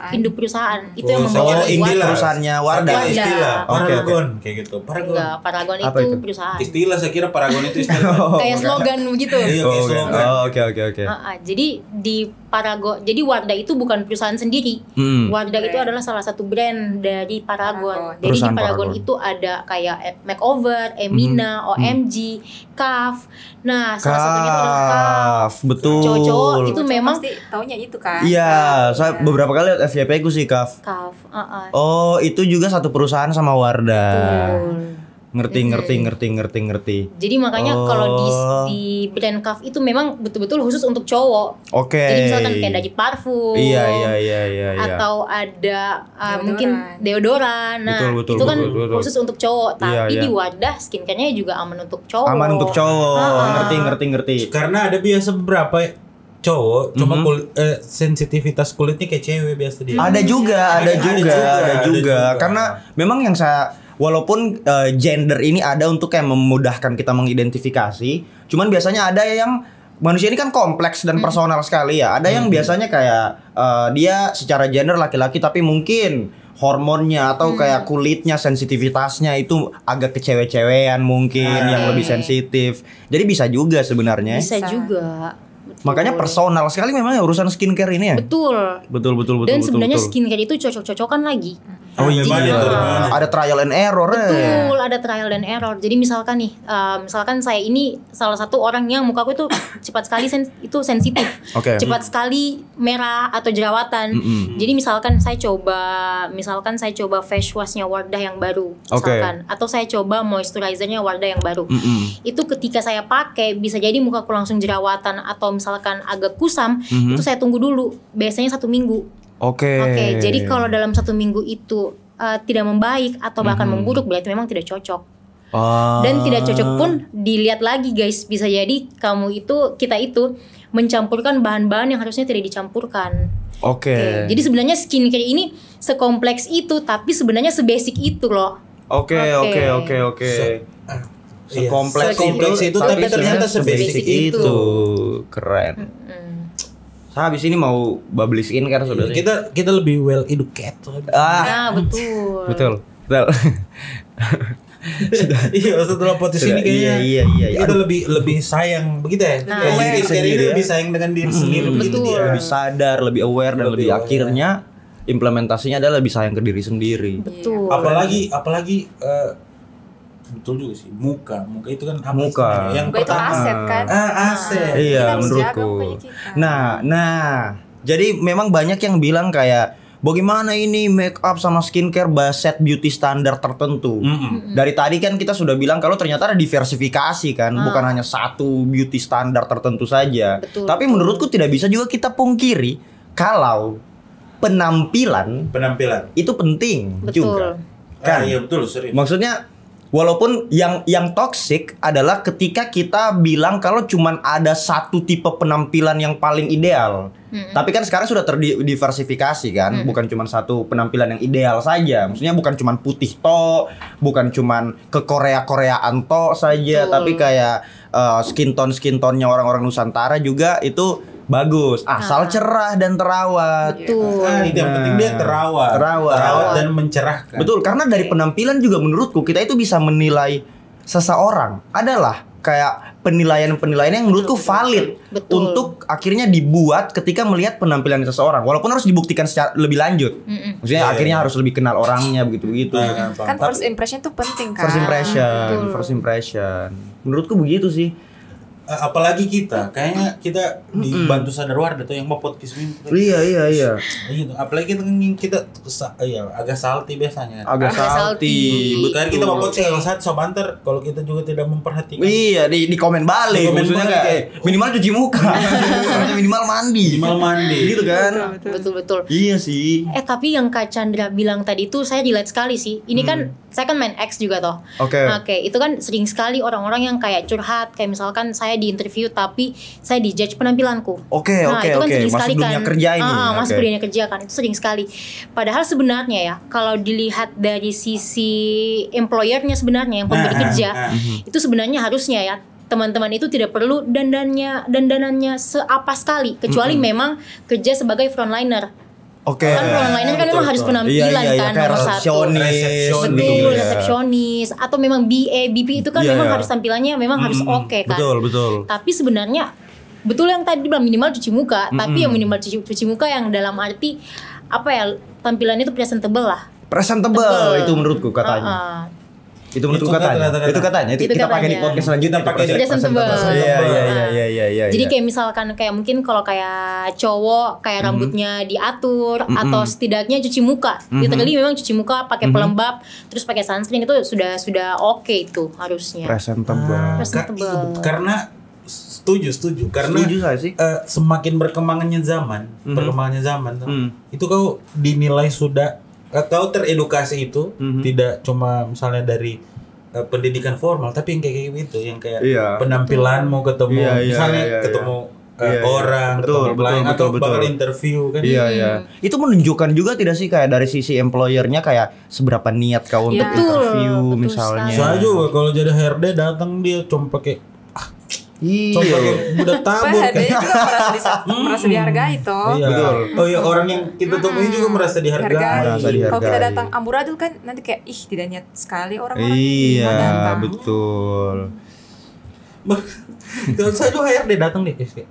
induk perusahaan. Itu yang membawa induk perusahaannya Wardah. Istilah Paragon kayak gitu. Paragon itu perusahaan. Istilah saya kira Paragon itu istilah. Kayak slogan begitu. Oke. Jadi di Paragon, jadi Wardah itu bukan perusahaan sendiri. Wardah itu adalah salah satu brand dari Paragon. Jadi di Paragon itu ada kayak Makeover, Emina, OMG, Kaf. Nah, salah satunya itu adalah Kaf. Betul. Cowok itu memang pasti taunya itu kan. Iya, saya beberapa kali lihat FYP ku sih Kaf. Oh, itu juga satu perusahaan sama Wardah. Betul. Ngerti. Jadi makanya kalau di brand Kaf itu memang betul-betul khusus untuk cowok. Jadi misalkan kayak dari parfum. Iya. Atau ada mungkin deodoran. Nah, betul, itu kan betul. khusus untuk cowok. Tapi di Wardah skincare-nya juga aman untuk cowok. Ngerti. Karena ada biasa beberapa cowok cuma sensitivitas kulitnya kayak cewek biasa dia. Ada juga. Karena memang yang saya walaupun gender ini ada untuk kayak memudahkan kita mengidentifikasi, cuman biasanya ada yang manusia ini kan kompleks dan personal sekali ya. Ada yang biasanya kayak dia secara gender laki-laki tapi mungkin hormonnya atau kayak kulitnya, sensitivitasnya itu agak kecewe-cewean mungkin yang lebih sensitif. Jadi bisa juga sebenarnya. Bisa juga. Makanya personal sekali memang ya urusan skincare ini ya. Betul. Dan sebenarnya skincare itu cocok-cocokan lagi. Oh iya, ada trial and error. Betul, ada trial dan error. Jadi misalkan nih, misalkan saya ini salah satu orang yang mukaku itu cepat sekali itu sensitif, cepat sekali merah atau jerawatan. Jadi misalkan saya coba face washnya Wardah yang baru, misalkan, atau saya coba moisturizernya Wardah yang baru. Itu ketika saya pakai bisa jadi mukaku langsung jerawatan atau misalkan agak kusam. Itu saya tunggu dulu, biasanya 1 minggu. Oke, jadi kalau dalam 1 minggu itu tidak membaik atau bahkan memburuk, berarti memang tidak cocok. Dan tidak cocok pun dilihat lagi guys, bisa jadi kita itu mencampurkan bahan-bahan yang harusnya tidak dicampurkan. Oke. Jadi sebenarnya skincare ini sekompleks itu, tapi sebenarnya sebasic itu loh. Oke. Sekompleks itu tapi ternyata sebasic itu. Keren. Habis ini mau bubbly skincare saudara. Kita lebih well educated. Betul. Iya, setelah podcast ini kayaknya kita lebih sayang begitu ya. Lebih sayang dengan diri sendiri begitu dia. Lebih sadar, lebih aware dan lebih akhirnya implementasinya adalah lebih sayang ke diri sendiri. Betul. Apalagi betul juga sih, muka itu kan muka yang muka pertama itu aset kan. Aset. Iya, menurutku. Nah, jadi memang banyak yang bilang kayak bagaimana ini make up sama skincare set beauty standar tertentu. Dari tadi kan kita sudah bilang kalau ternyata ada diversifikasi kan, bukan hanya satu beauty standar tertentu saja. Tapi menurutku tidak bisa juga kita pungkiri kalau penampilan itu penting juga. Kan? Iya betul, serius. Maksudnya walaupun yang toxic adalah ketika kita bilang kalau cuman ada satu tipe penampilan yang paling ideal. Tapi kan sekarang sudah terdiversifikasi kan, bukan cuman satu penampilan yang ideal saja. Maksudnya bukan cuman putih tok, bukan cuman ke Koreaan tok saja, tapi kayak skin tone-nya orang-orang Nusantara juga itu bagus, asal cerah dan terawat. Betul. Itu yang penting dia terawat dan mencerahkan. Betul, karena dari penampilan juga menurutku kita itu bisa menilai seseorang. Adalah kayak penilaian yang menurutku valid untuk akhirnya dibuat ketika melihat penampilan seseorang. Walaupun harus dibuktikan secara lebih lanjut. Maksudnya akhirnya harus lebih kenal orangnya begitu-begitu. Kan first impression tuh penting kan. First impression. Menurutku begitu sih. Apalagi kayaknya kita dibantu sadar Wardah tuh yang mau podcast ini. Iya. Gitu. Apalagi kita agak salty biasanya. Agak salty. Bukan kita mau podcast kalau saat sobanter kalau kita juga tidak memperhatikan. Iya, di komen balik. Maksudnya kayak minimal cuci muka. minimal mandi. Gitu kan? Betul. Iya sih. Tapi yang Kak Chandra bilang tadi tuh saya relate sekali sih. Ini kan saya kan main X juga toh. Oke, itu kan sering sekali orang-orang yang kayak curhat, kayak misalkan saya di interview tapi saya dijudge penampilanku. Oke. Itu kan sering sekali masuk dunia kerja ini. Masuk dunia kerja kan, itu sering sekali. Padahal sebenarnya ya, kalau dilihat dari sisi employernya sebenarnya yang pemberi kerja, itu sebenarnya harusnya ya teman-teman itu tidak perlu dandanannya seapa sekali, kecuali memang kerja sebagai frontliner. Kan frontliner kan memang harus penampilan kan nomor satu. Betul, resepsionis atau memang BA, BP itu kan memang harus tampilannya memang harus oke kan. Betul. Tapi sebenarnya betul yang tadi bilang minimal cuci muka, tapi yang minimal cuci muka yang dalam arti tampilannya itu presentable lah. Presentable itu menurutku katanya. Itu menurutku katanya. Itu kita pakai di podcast selanjutnya pakai presentable. Iya. Jadi kayak misalkan kayak mungkin kalau kayak cowok kayak rambutnya diatur atau setidaknya cuci muka. Literally memang cuci muka pakai pelembab terus pakai sunscreen itu sudah oke itu harusnya. Presentable. Karena setuju karena semakin perkembangannya zaman itu kau dinilai sudah kau teredukasi itu tidak cuma misalnya dari pendidikan formal tapi yang kayak gitu yang kayak penampilan mau ketemu ketemu orang atau bakal interview kan. Itu menunjukkan juga tidak sih kayak dari sisi employernya kayak seberapa niat kau untuk interview misalnya. Saya juga kalau jadi HRD datang dia cuma pakai Coba pakai budak tabur kan. Dia juga merasa dihargai toh. Iya. Betul. Oh iya, orang yang kita temui juga merasa dihargai. Kalau kita datang amburadul kan nanti kayak tidak niat sekali orang-orang iya datang. betul. Kalau saya juga HRD datang deh kayak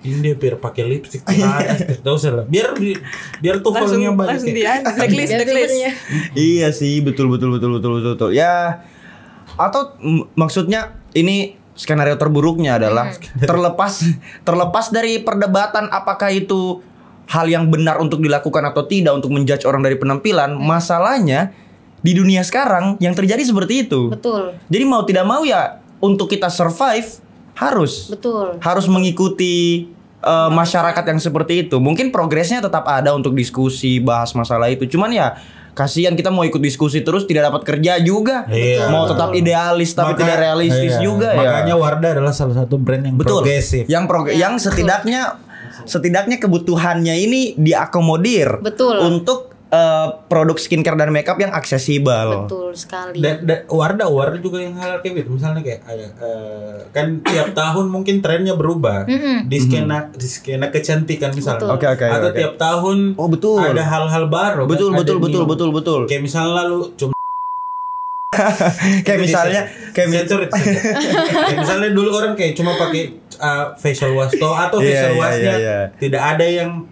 ini dia biar pakai lipstick tahu salah biar tuvalnya banyak langsung dia blacklist. Iya sih betul ya. Atau maksudnya ini skenario terburuknya adalah terlepas dari perdebatan apakah itu hal yang benar untuk dilakukan atau tidak untuk menjudge orang dari penampilan. Masalahnya di dunia sekarang yang terjadi seperti itu. Betul. Jadi mau tidak mau ya untuk kita survive harus mengikuti masyarakat yang seperti itu. Mungkin progresnya tetap ada untuk diskusi bahas masalah itu. Cuman ya kasihan kita mau ikut diskusi terus tidak dapat kerja juga. Mau tetap idealis tapi tidak realistis juga ya. Makanya Wardah adalah salah satu brand yang progresif. Yang setidaknya kebutuhannya ini diakomodir. Betul. Untuk produk skincare dan makeup yang aksesibel. Betul sekali. Wardah juga yang halal kayak gitu. Misalnya kayak kan tiap tahun mungkin trennya berubah di skena kecantikan misalnya. Atau tiap tahun ada hal-hal baru. Betul. Kayak misalnya lalu cuma kayak misalnya dulu orang kayak cuma pakai facial wash atau facial washnya tidak ada yang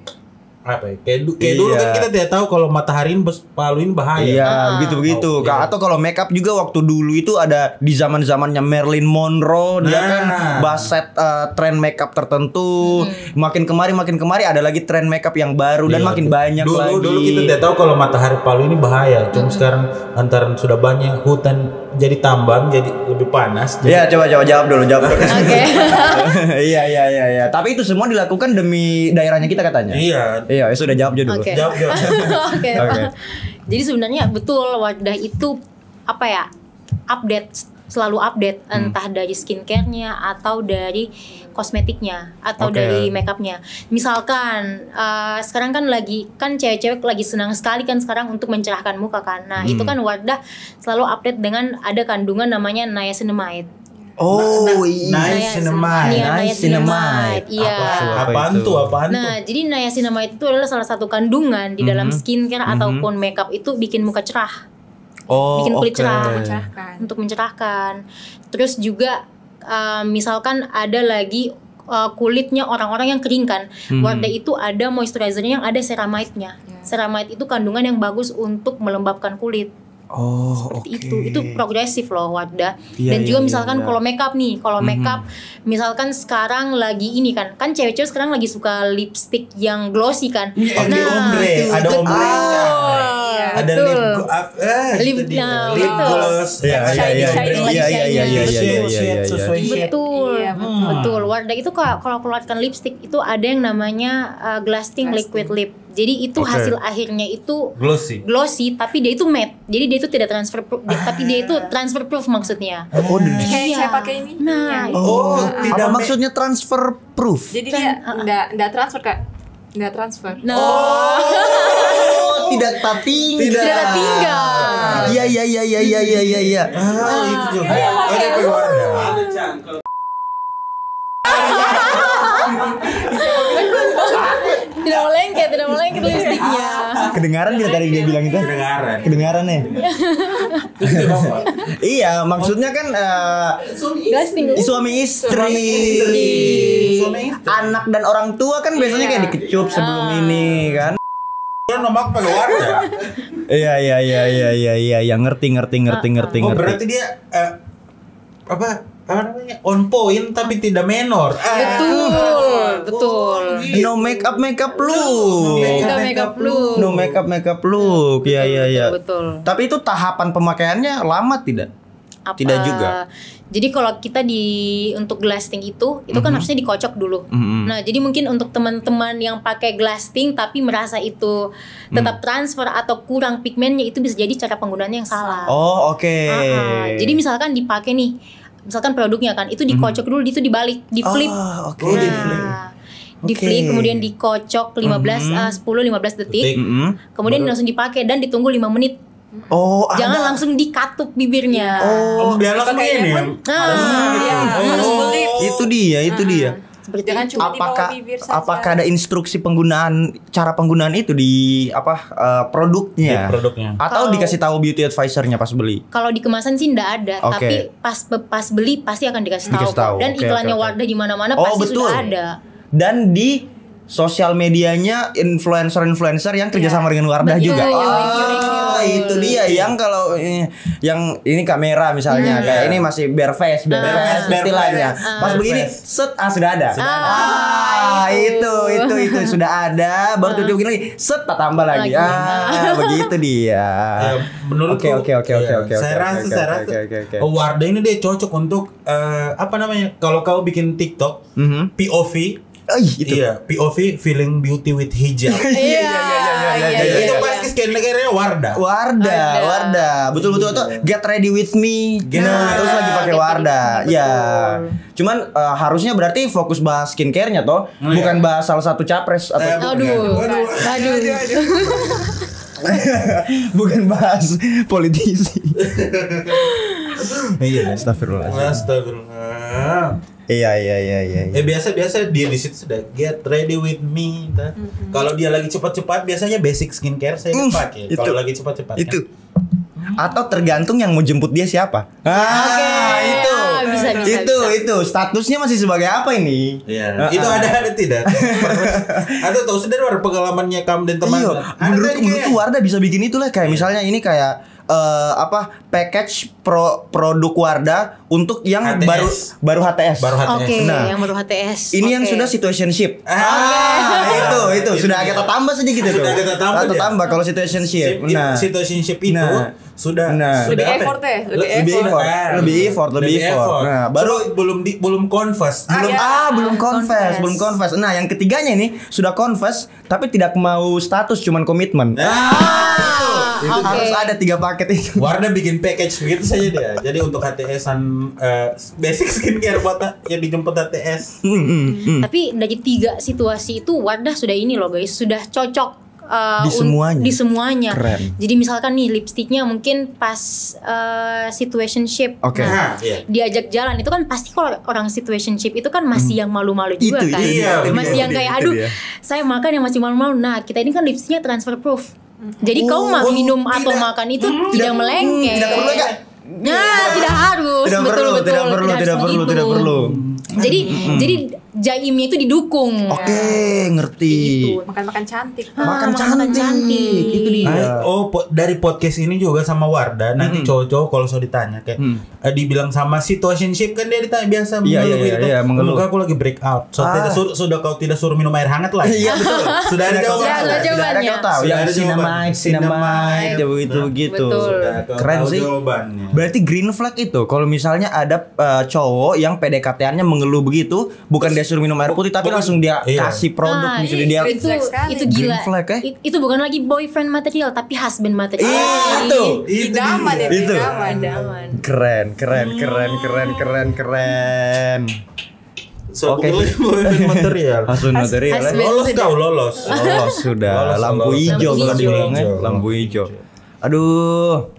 apa ya? Kayak dulu kan kita tidak tahu kalau matahari paluin bahaya. Iya, begitu. Atau kalau makeup juga waktu dulu itu ada di zaman-zamannya Marilyn Monroe dia kan baset tren makeup tertentu. Makin kemari ada lagi tren makeup yang baru dan makin banyak lagi. Dulu kita tidak tahu kalau matahari palu ini bahaya. Cuma sekarang antara sudah banyak hutan jadi tambang jadi lebih panas. Iya, coba jawab dulu. Oke. Iya. Tapi itu semua dilakukan demi daerahnya kita katanya. Iya, sudah jawab dulu. Okay. Jawab. Oke. Jadi sebenarnya betul Wardah itu selalu update entah dari skincare-nya atau dari kosmetiknya atau dari makeupnya. Misalkan sekarang kan cewek-cewek lagi senang sekali kan sekarang untuk mencerahkan muka kan. Nah, itu kan Wardah selalu update dengan ada kandungan namanya niacinamide. Niacinamide. Iya. Apaan tuh? Nah, jadi niacinamide itu adalah salah satu kandungan di dalam skincare ataupun makeup itu bikin muka cerah. Bikin kulit cerah. Untuk mencerahkan. Terus juga misalkan ada lagi kulitnya orang-orang yang kering kan. Wardah itu ada moisturizer yang ada ceramide-nya. Ceramide itu kandungan yang bagus untuk melembabkan kulit. Seperti itu progresif loh Wardah. Dan juga misalkan kalau makeup nih, makeup misalkan sekarang lagi ini kan cewek-cewek sekarang lagi suka lipstick yang glossy kan. Ada ombrenya. Ada lip gloss. Betul. Wardah itu kalau keluarkan lipstick itu ada yang namanya Glasting Liquid Lip. Jadi itu hasil akhirnya itu glossy tapi dia itu matte. Jadi dia itu tidak transfer proof, tapi dia itu transfer proof maksudnya. Saya pakai ini. Tidak maksudnya transfer proof. Jadi dia enggak transfer Kak. Enggak transfer. Tidak tertinggal. Iya. Itu juga. Ada Wardah. Tidak melengket lipstiknya. Kedengaran tidak tadi dia bilang itu? Kedengaran ya. Iya, maksudnya kan suami istri, anak dan orang tua kan biasanya kayak dikecup sebelum ini kan. Nomor pakai Wardah. Iya, ngerti. Berarti dia apa namanya on point tapi tidak menor. Betul. No makeup look. No makeup look. Iya. Betul. Tapi itu tahapan pemakaiannya lama tidak? Tidak juga. Jadi kalau kita untuk glasting itu kan harusnya dikocok dulu. Nah, jadi mungkin untuk teman-teman yang pakai glasting tapi merasa itu tetap transfer atau kurang pigmennya, itu bisa jadi cara penggunaannya yang salah. Jadi misalkan dipakai nih, misalkan produknya kan itu dikocok dulu, itu dibalik, di flip. Di flip kemudian dikocok 10-15 detik. Kemudian langsung dipakai dan ditunggu 5 menit. ada. Jangan langsung dikatup bibirnya. Biar langsung ini. Itu dia. Jangan cuma di bawah bibir saja. Apakah ada instruksi cara penggunaan itu di produknya? Di produknya. Atau dikasih tahu beauty advisor-nya pas beli? Kalau di kemasan sih enggak ada, tapi pas beli pasti akan dikasih tahu. Dan iklannya Wardah di mana-mana pasti betul. sudah ada. Dan di sosial medianya influencer yang kerjasama dengan Wardah juga. Itu dia yang kalau yang ini kamera misalnya kayak ini masih bare face istilahnya. Pas begini set sudah ada. Itu sudah ada, baru tutup lagi set tambah lagi. Begitu dia. Menurutku Oke. Saya rasa Wardah ini dia cocok untuk kalau kau bikin TikTok POV. Iya, POV feeling beauty with hijab. Iya. Itu pasti skenario Wardah. Betul atau get ready with me. Terus lagi pakai Wardah. Ya. Cuman harusnya berarti fokus bahas skincare-nya toh, bukan bahas salah satu capres atau Aduh. bukan bahas politisi. Iya. Astagfirullah. Iya. Biasa dia di situ sudah get ready with me. Kalau dia lagi cepat-cepat biasanya basic skincare saya pakai. Kalau lagi cepat-cepat itu. Atau tergantung yang mau jemput dia siapa. Itu statusnya masih sebagai apa ini? Iya. Itu ada tidak? Atau tahu sendiri pengalamannya kamu dan teman. Menurutku Wardah bisa bikin itu lah, kayak misalnya ini kayak package produk Wardah untuk yang HTS. baru HTS. Oke, yang baru HTS. Ini yang sudah situationship. Itu sudah kita tambah sedikit itu. Sudah kita tambah kalau situationship. Situationship itu sudah lebih effort. Nah, baru belum confess. Belum confess. Nah, yang ketiganya ini sudah confess tapi tidak mau status, cuman komitmen. Harus ada 3 paket itu. Wardah bikin package begitu saja dia. Jadi untuk HTS-an basic skincare buat yang dijemput HTS. Tapi dari 3 situasi itu Wardah sudah ini loh guys, sudah cocok di semuanya. Keren. Jadi misalkan nih lipstiknya mungkin pas situationship. Diajak jalan itu kan pasti kalau orang situationship itu kan masih yang malu-malu juga kan. Masih yang kayak saya makan yang masih malu-malu. Nah, kita ini kan lipstiknya transfer proof. Jadi kau minum atau makan itu tidak melengket. Tidak perlu kan? Tidak harus. Tidak perlu. Jadi jaimnya itu didukung. Ngerti. Gitu. Makan cantik. Makan cantik. Itu dia. Dari podcast ini juga sama Wardah nanti cowok-cowok kalau so ditanya kayak dibilang sama situationship kan dia ditanya biasa mengeluh gitu. Mengeluh. Aku lagi break out. Sudah kau tidak suruh minum air hangat lagi. Iya betul. Sudah ada jawabannya. Sudah ada kau tahu. Yang cinnamide begitu. Keren sih. Berarti green flag itu kalau misalnya ada cowok yang PDKT-annya mengeluh begitu, bukan dia suruh minum air putih tapi langsung dia kasih produk misalnya dia. Itu gila. Flag, itu bukan lagi boyfriend material tapi husband material. Itu idaman. Keren. Boyfriend material. Husband material. Lolos sudah. Lampu hijau kalau dibilangnya. Lampu hijau. Aduh.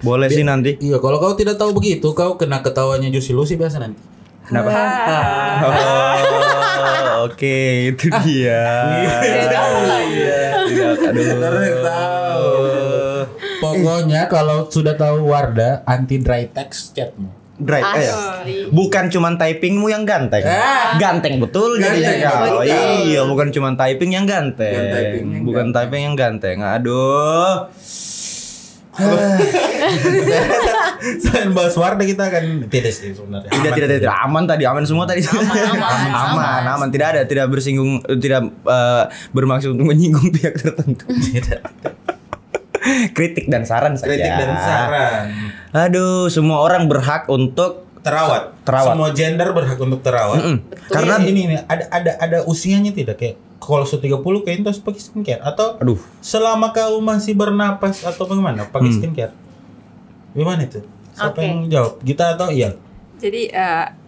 Boleh sih nanti. Iya, kalau kau tidak tahu begitu, kau kena ketawanya Juicy Lucy biasa nanti. Kenapa? Oke, itu dia. Pokoknya kalau sudah tahu Wardah anti dry text chatmu. Bukan cuman typingmu yang ganteng. Ganteng betul jadi kau. Iya, bukan cuman typing yang ganteng. Bukan typing yang ganteng. Aduh. Selain bahas Wardah kita akan tidak sih sebenarnya. Tidak aman semua tadi. Aman. Tidak bersinggung, tidak bermaksud untuk menyinggung pihak tertentu. Kritik dan saran saja. Aduh, semua orang berhak untuk terawat. Semua gender berhak untuk terawat. Karena ini ada usianya tidak kayak kalau 30 kayak itu harus pakai skincare atau selama kau masih bernapas atau bagaimana pakai skincare? Gimana itu? Siapa yang jawab? Gita atau Iya? Jadi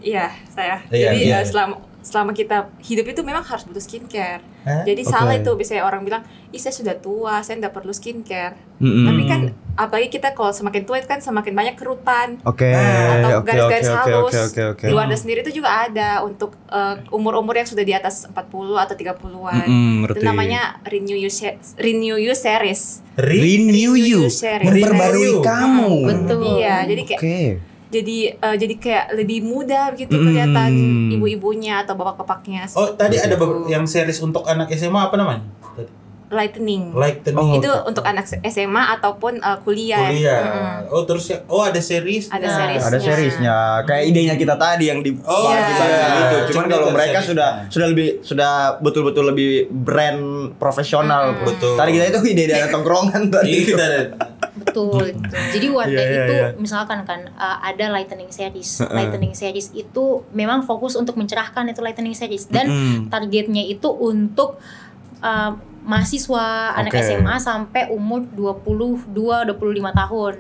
iya saya. Jadi selama kita hidup itu memang harus butuh skincare. Jadi salah itu biasanya orang bilang, ih saya sudah tua, saya tidak perlu skincare. Tapi kan apalagi kita kalau semakin tua kan semakin banyak kerutan atau garis-garis halus. Di Wardah sendiri itu juga ada untuk umur-umur yang sudah di atas 40 atau 30-an. Itu namanya Renew You Series. Renew You, memperbarui kamu. Betul. Iya, jadi kayak jadi kayak lebih muda gitu kelihatan ibu-ibunya atau bapak-bapaknya. Oh, tadi ada yang series untuk anak SMA apa namanya? Lightening. Itu untuk anak SMA ataupun kuliah. Oh, terus ya. Oh, ada series. Ada seriesnya. Kayak idenya kita tadi yang di itu. Cuman kalau mereka sudah betul-betul lebih brand profesional. Betul. Tadi kita itu ide dari tongkrongan tadi. Betul. Jadi Wardah itu misalkan kan ada lightening series. Lightening series itu memang fokus untuk mencerahkan, itu lightening series, dan targetnya itu untuk mahasiswa anak SMA sampai umur 22-25 tahun.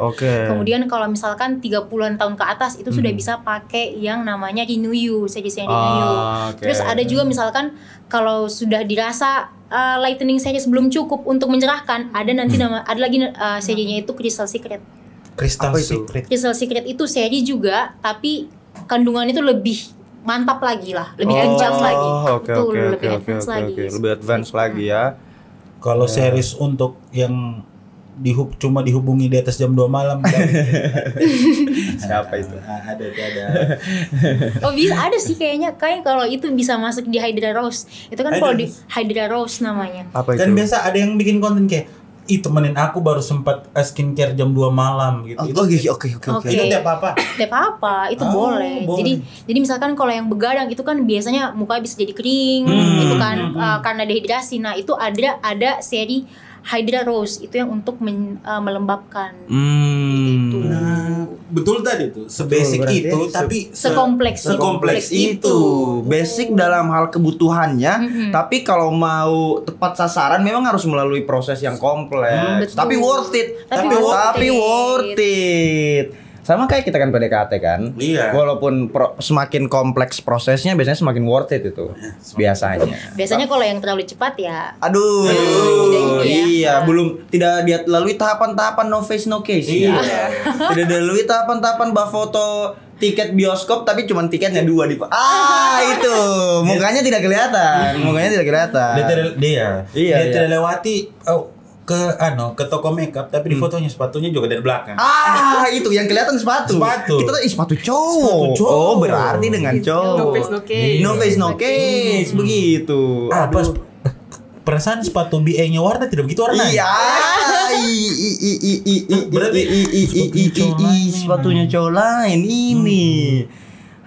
Kemudian kalau misalkan 30-an tahun ke atas itu sudah bisa pakai yang namanya Renew You, series yang Renew You. Terus ada juga misalkan kalau sudah dirasa lightening series belum cukup untuk mencerahkan, ada lagi serinya itu Crystal Secret. Crystal Secret itu seri juga, tapi kandungan itu lebih mantap lagi lah, lebih kencang lagi. Lebih advance lagi. Lebih advance lagi ya. Kalau series untuk yang cuma dihubungi di atas jam 2 malam siapa itu? Ada. Oh, bisa ada sih kayaknya. Kayak kalau itu bisa masuk di Hydra Rose. Itu kan kalau di Hydra Rose namanya. Apa itu? Kan biasa ada yang bikin konten kayak temenin aku baru sempat skincare jam 2 malam gitu. Oke. Itu tidak apa-apa, itu boleh. Jadi misalkan kalau yang begadang itu kan biasanya muka bisa jadi kering, itu kan karena dehidrasi. Nah, itu ada seri Hydra Rose itu yang untuk melembabkan. Gitu. Nah, betul tadi tuh. Sebasic itu tapi sekompleks itu. Basic dalam hal kebutuhannya, tapi kalau mau tepat sasaran memang harus melalui proses yang kompleks. Tapi worth it. Tapi worth it. Sama kayak kita kan PDKT kan. Iya. Walaupun semakin kompleks prosesnya biasanya semakin worth it itu. Biasanya kalau yang terlalu cepat ya. Aduh. Iya, belum tidak dia lalui tahapan-tahapan no face no case. Iya. Tidak lalui tahapan-tahapan foto tiket bioskop tapi cuma tiketnya 2 itu mukanya tidak kelihatan. Dia tidak lewati ke toko makeup tapi di fotonya sepatunya juga dari belakang. Itu yang kelihatan sepatu. Kita tuh sepatu cowok. Oh, berarti dengan cowok. No face no case. Begitu. Perasaan sepatu BA-nya warna tidak begitu warna. Iya. Berarti sepatunya cowok lain ini.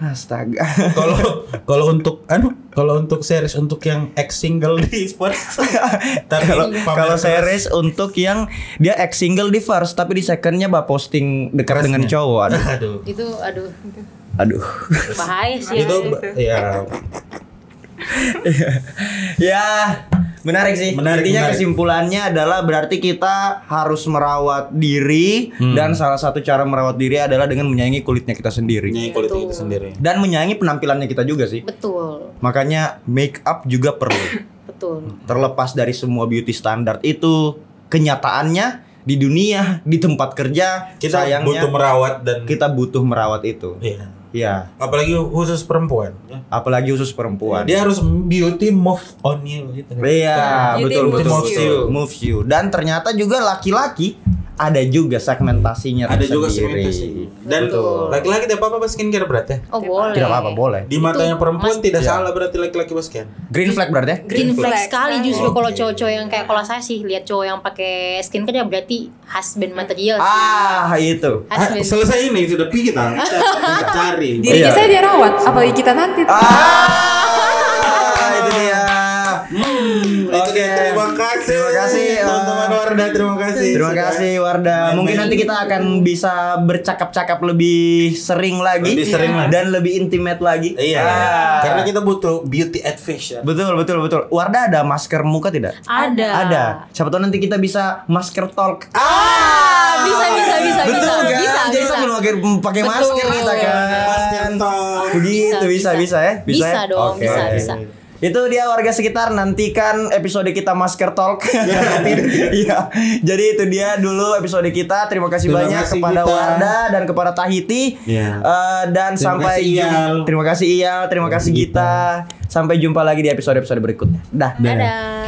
Astaga. Kalau untuk series untuk yang ex single di sports. Kalau series untuk yang dia ex single di first tapi di secondnya posting dekat dengan cowok. Aduh. Bahaya sih. Ya, menarik sih. Intinya kesimpulannya adalah berarti kita harus merawat diri dan salah satu cara merawat diri adalah dengan menyayangi kulitnya kita sendiri. Dan menyayangi penampilannya kita juga sih. Betul. Makanya make up juga perlu. Betul. Terlepas dari semua beauty standard itu, kenyataannya di dunia, di tempat kerja, kita butuh merawat itu. Iya. Apalagi khusus perempuan. Dia harus beauty move on you gitu. Iya, betul. Moves you. Dan ternyata juga laki-laki ada juga segmentasinya tersendiri. Dan laki-laki tidak apa-apa skincare berarti ya? Oh, boleh. Tidak apa-apa, boleh. Di matanya perempuan tidak salah berarti laki-laki skincare. Green flag berarti ya? Green flag sekali justru kalau cowok-cowok yang kayak kalau saya sih lihat cowok yang pakai skincare ya berarti husband material. Itu. Selesai ini sudah kita cari. Diri saya dia rawat, apalagi kita nanti. Itu dia. Oke, terima kasih. Terima kasih teman-teman Wardah, terima kasih. Terima kasih Wardah. Mungkin nanti kita akan bisa bercakap-cakap lebih sering lagi, dan lebih intimate lagi. Iya. Karena kita butuh beauty advice ya. Betul. Wardah ada masker muka tidak? Ada. Siapa tahu nanti kita bisa masker talk. Bisa. Betul kan? Jadi sambil pakai masker kita kan. Masker talk. Begitu bisa ya? Bisa dong, Oke. bisa. Itu dia warga sekitar, nantikan episode kita Masker Talk. Iya. Jadi itu dia dulu episode kita. Terima kasih banyak kepada Wardah dan kepada Tahiti. Dan terima kasih Iyal, terima kasih Gita. Sampai jumpa lagi di episode-episode berikutnya. Dah. Dadah.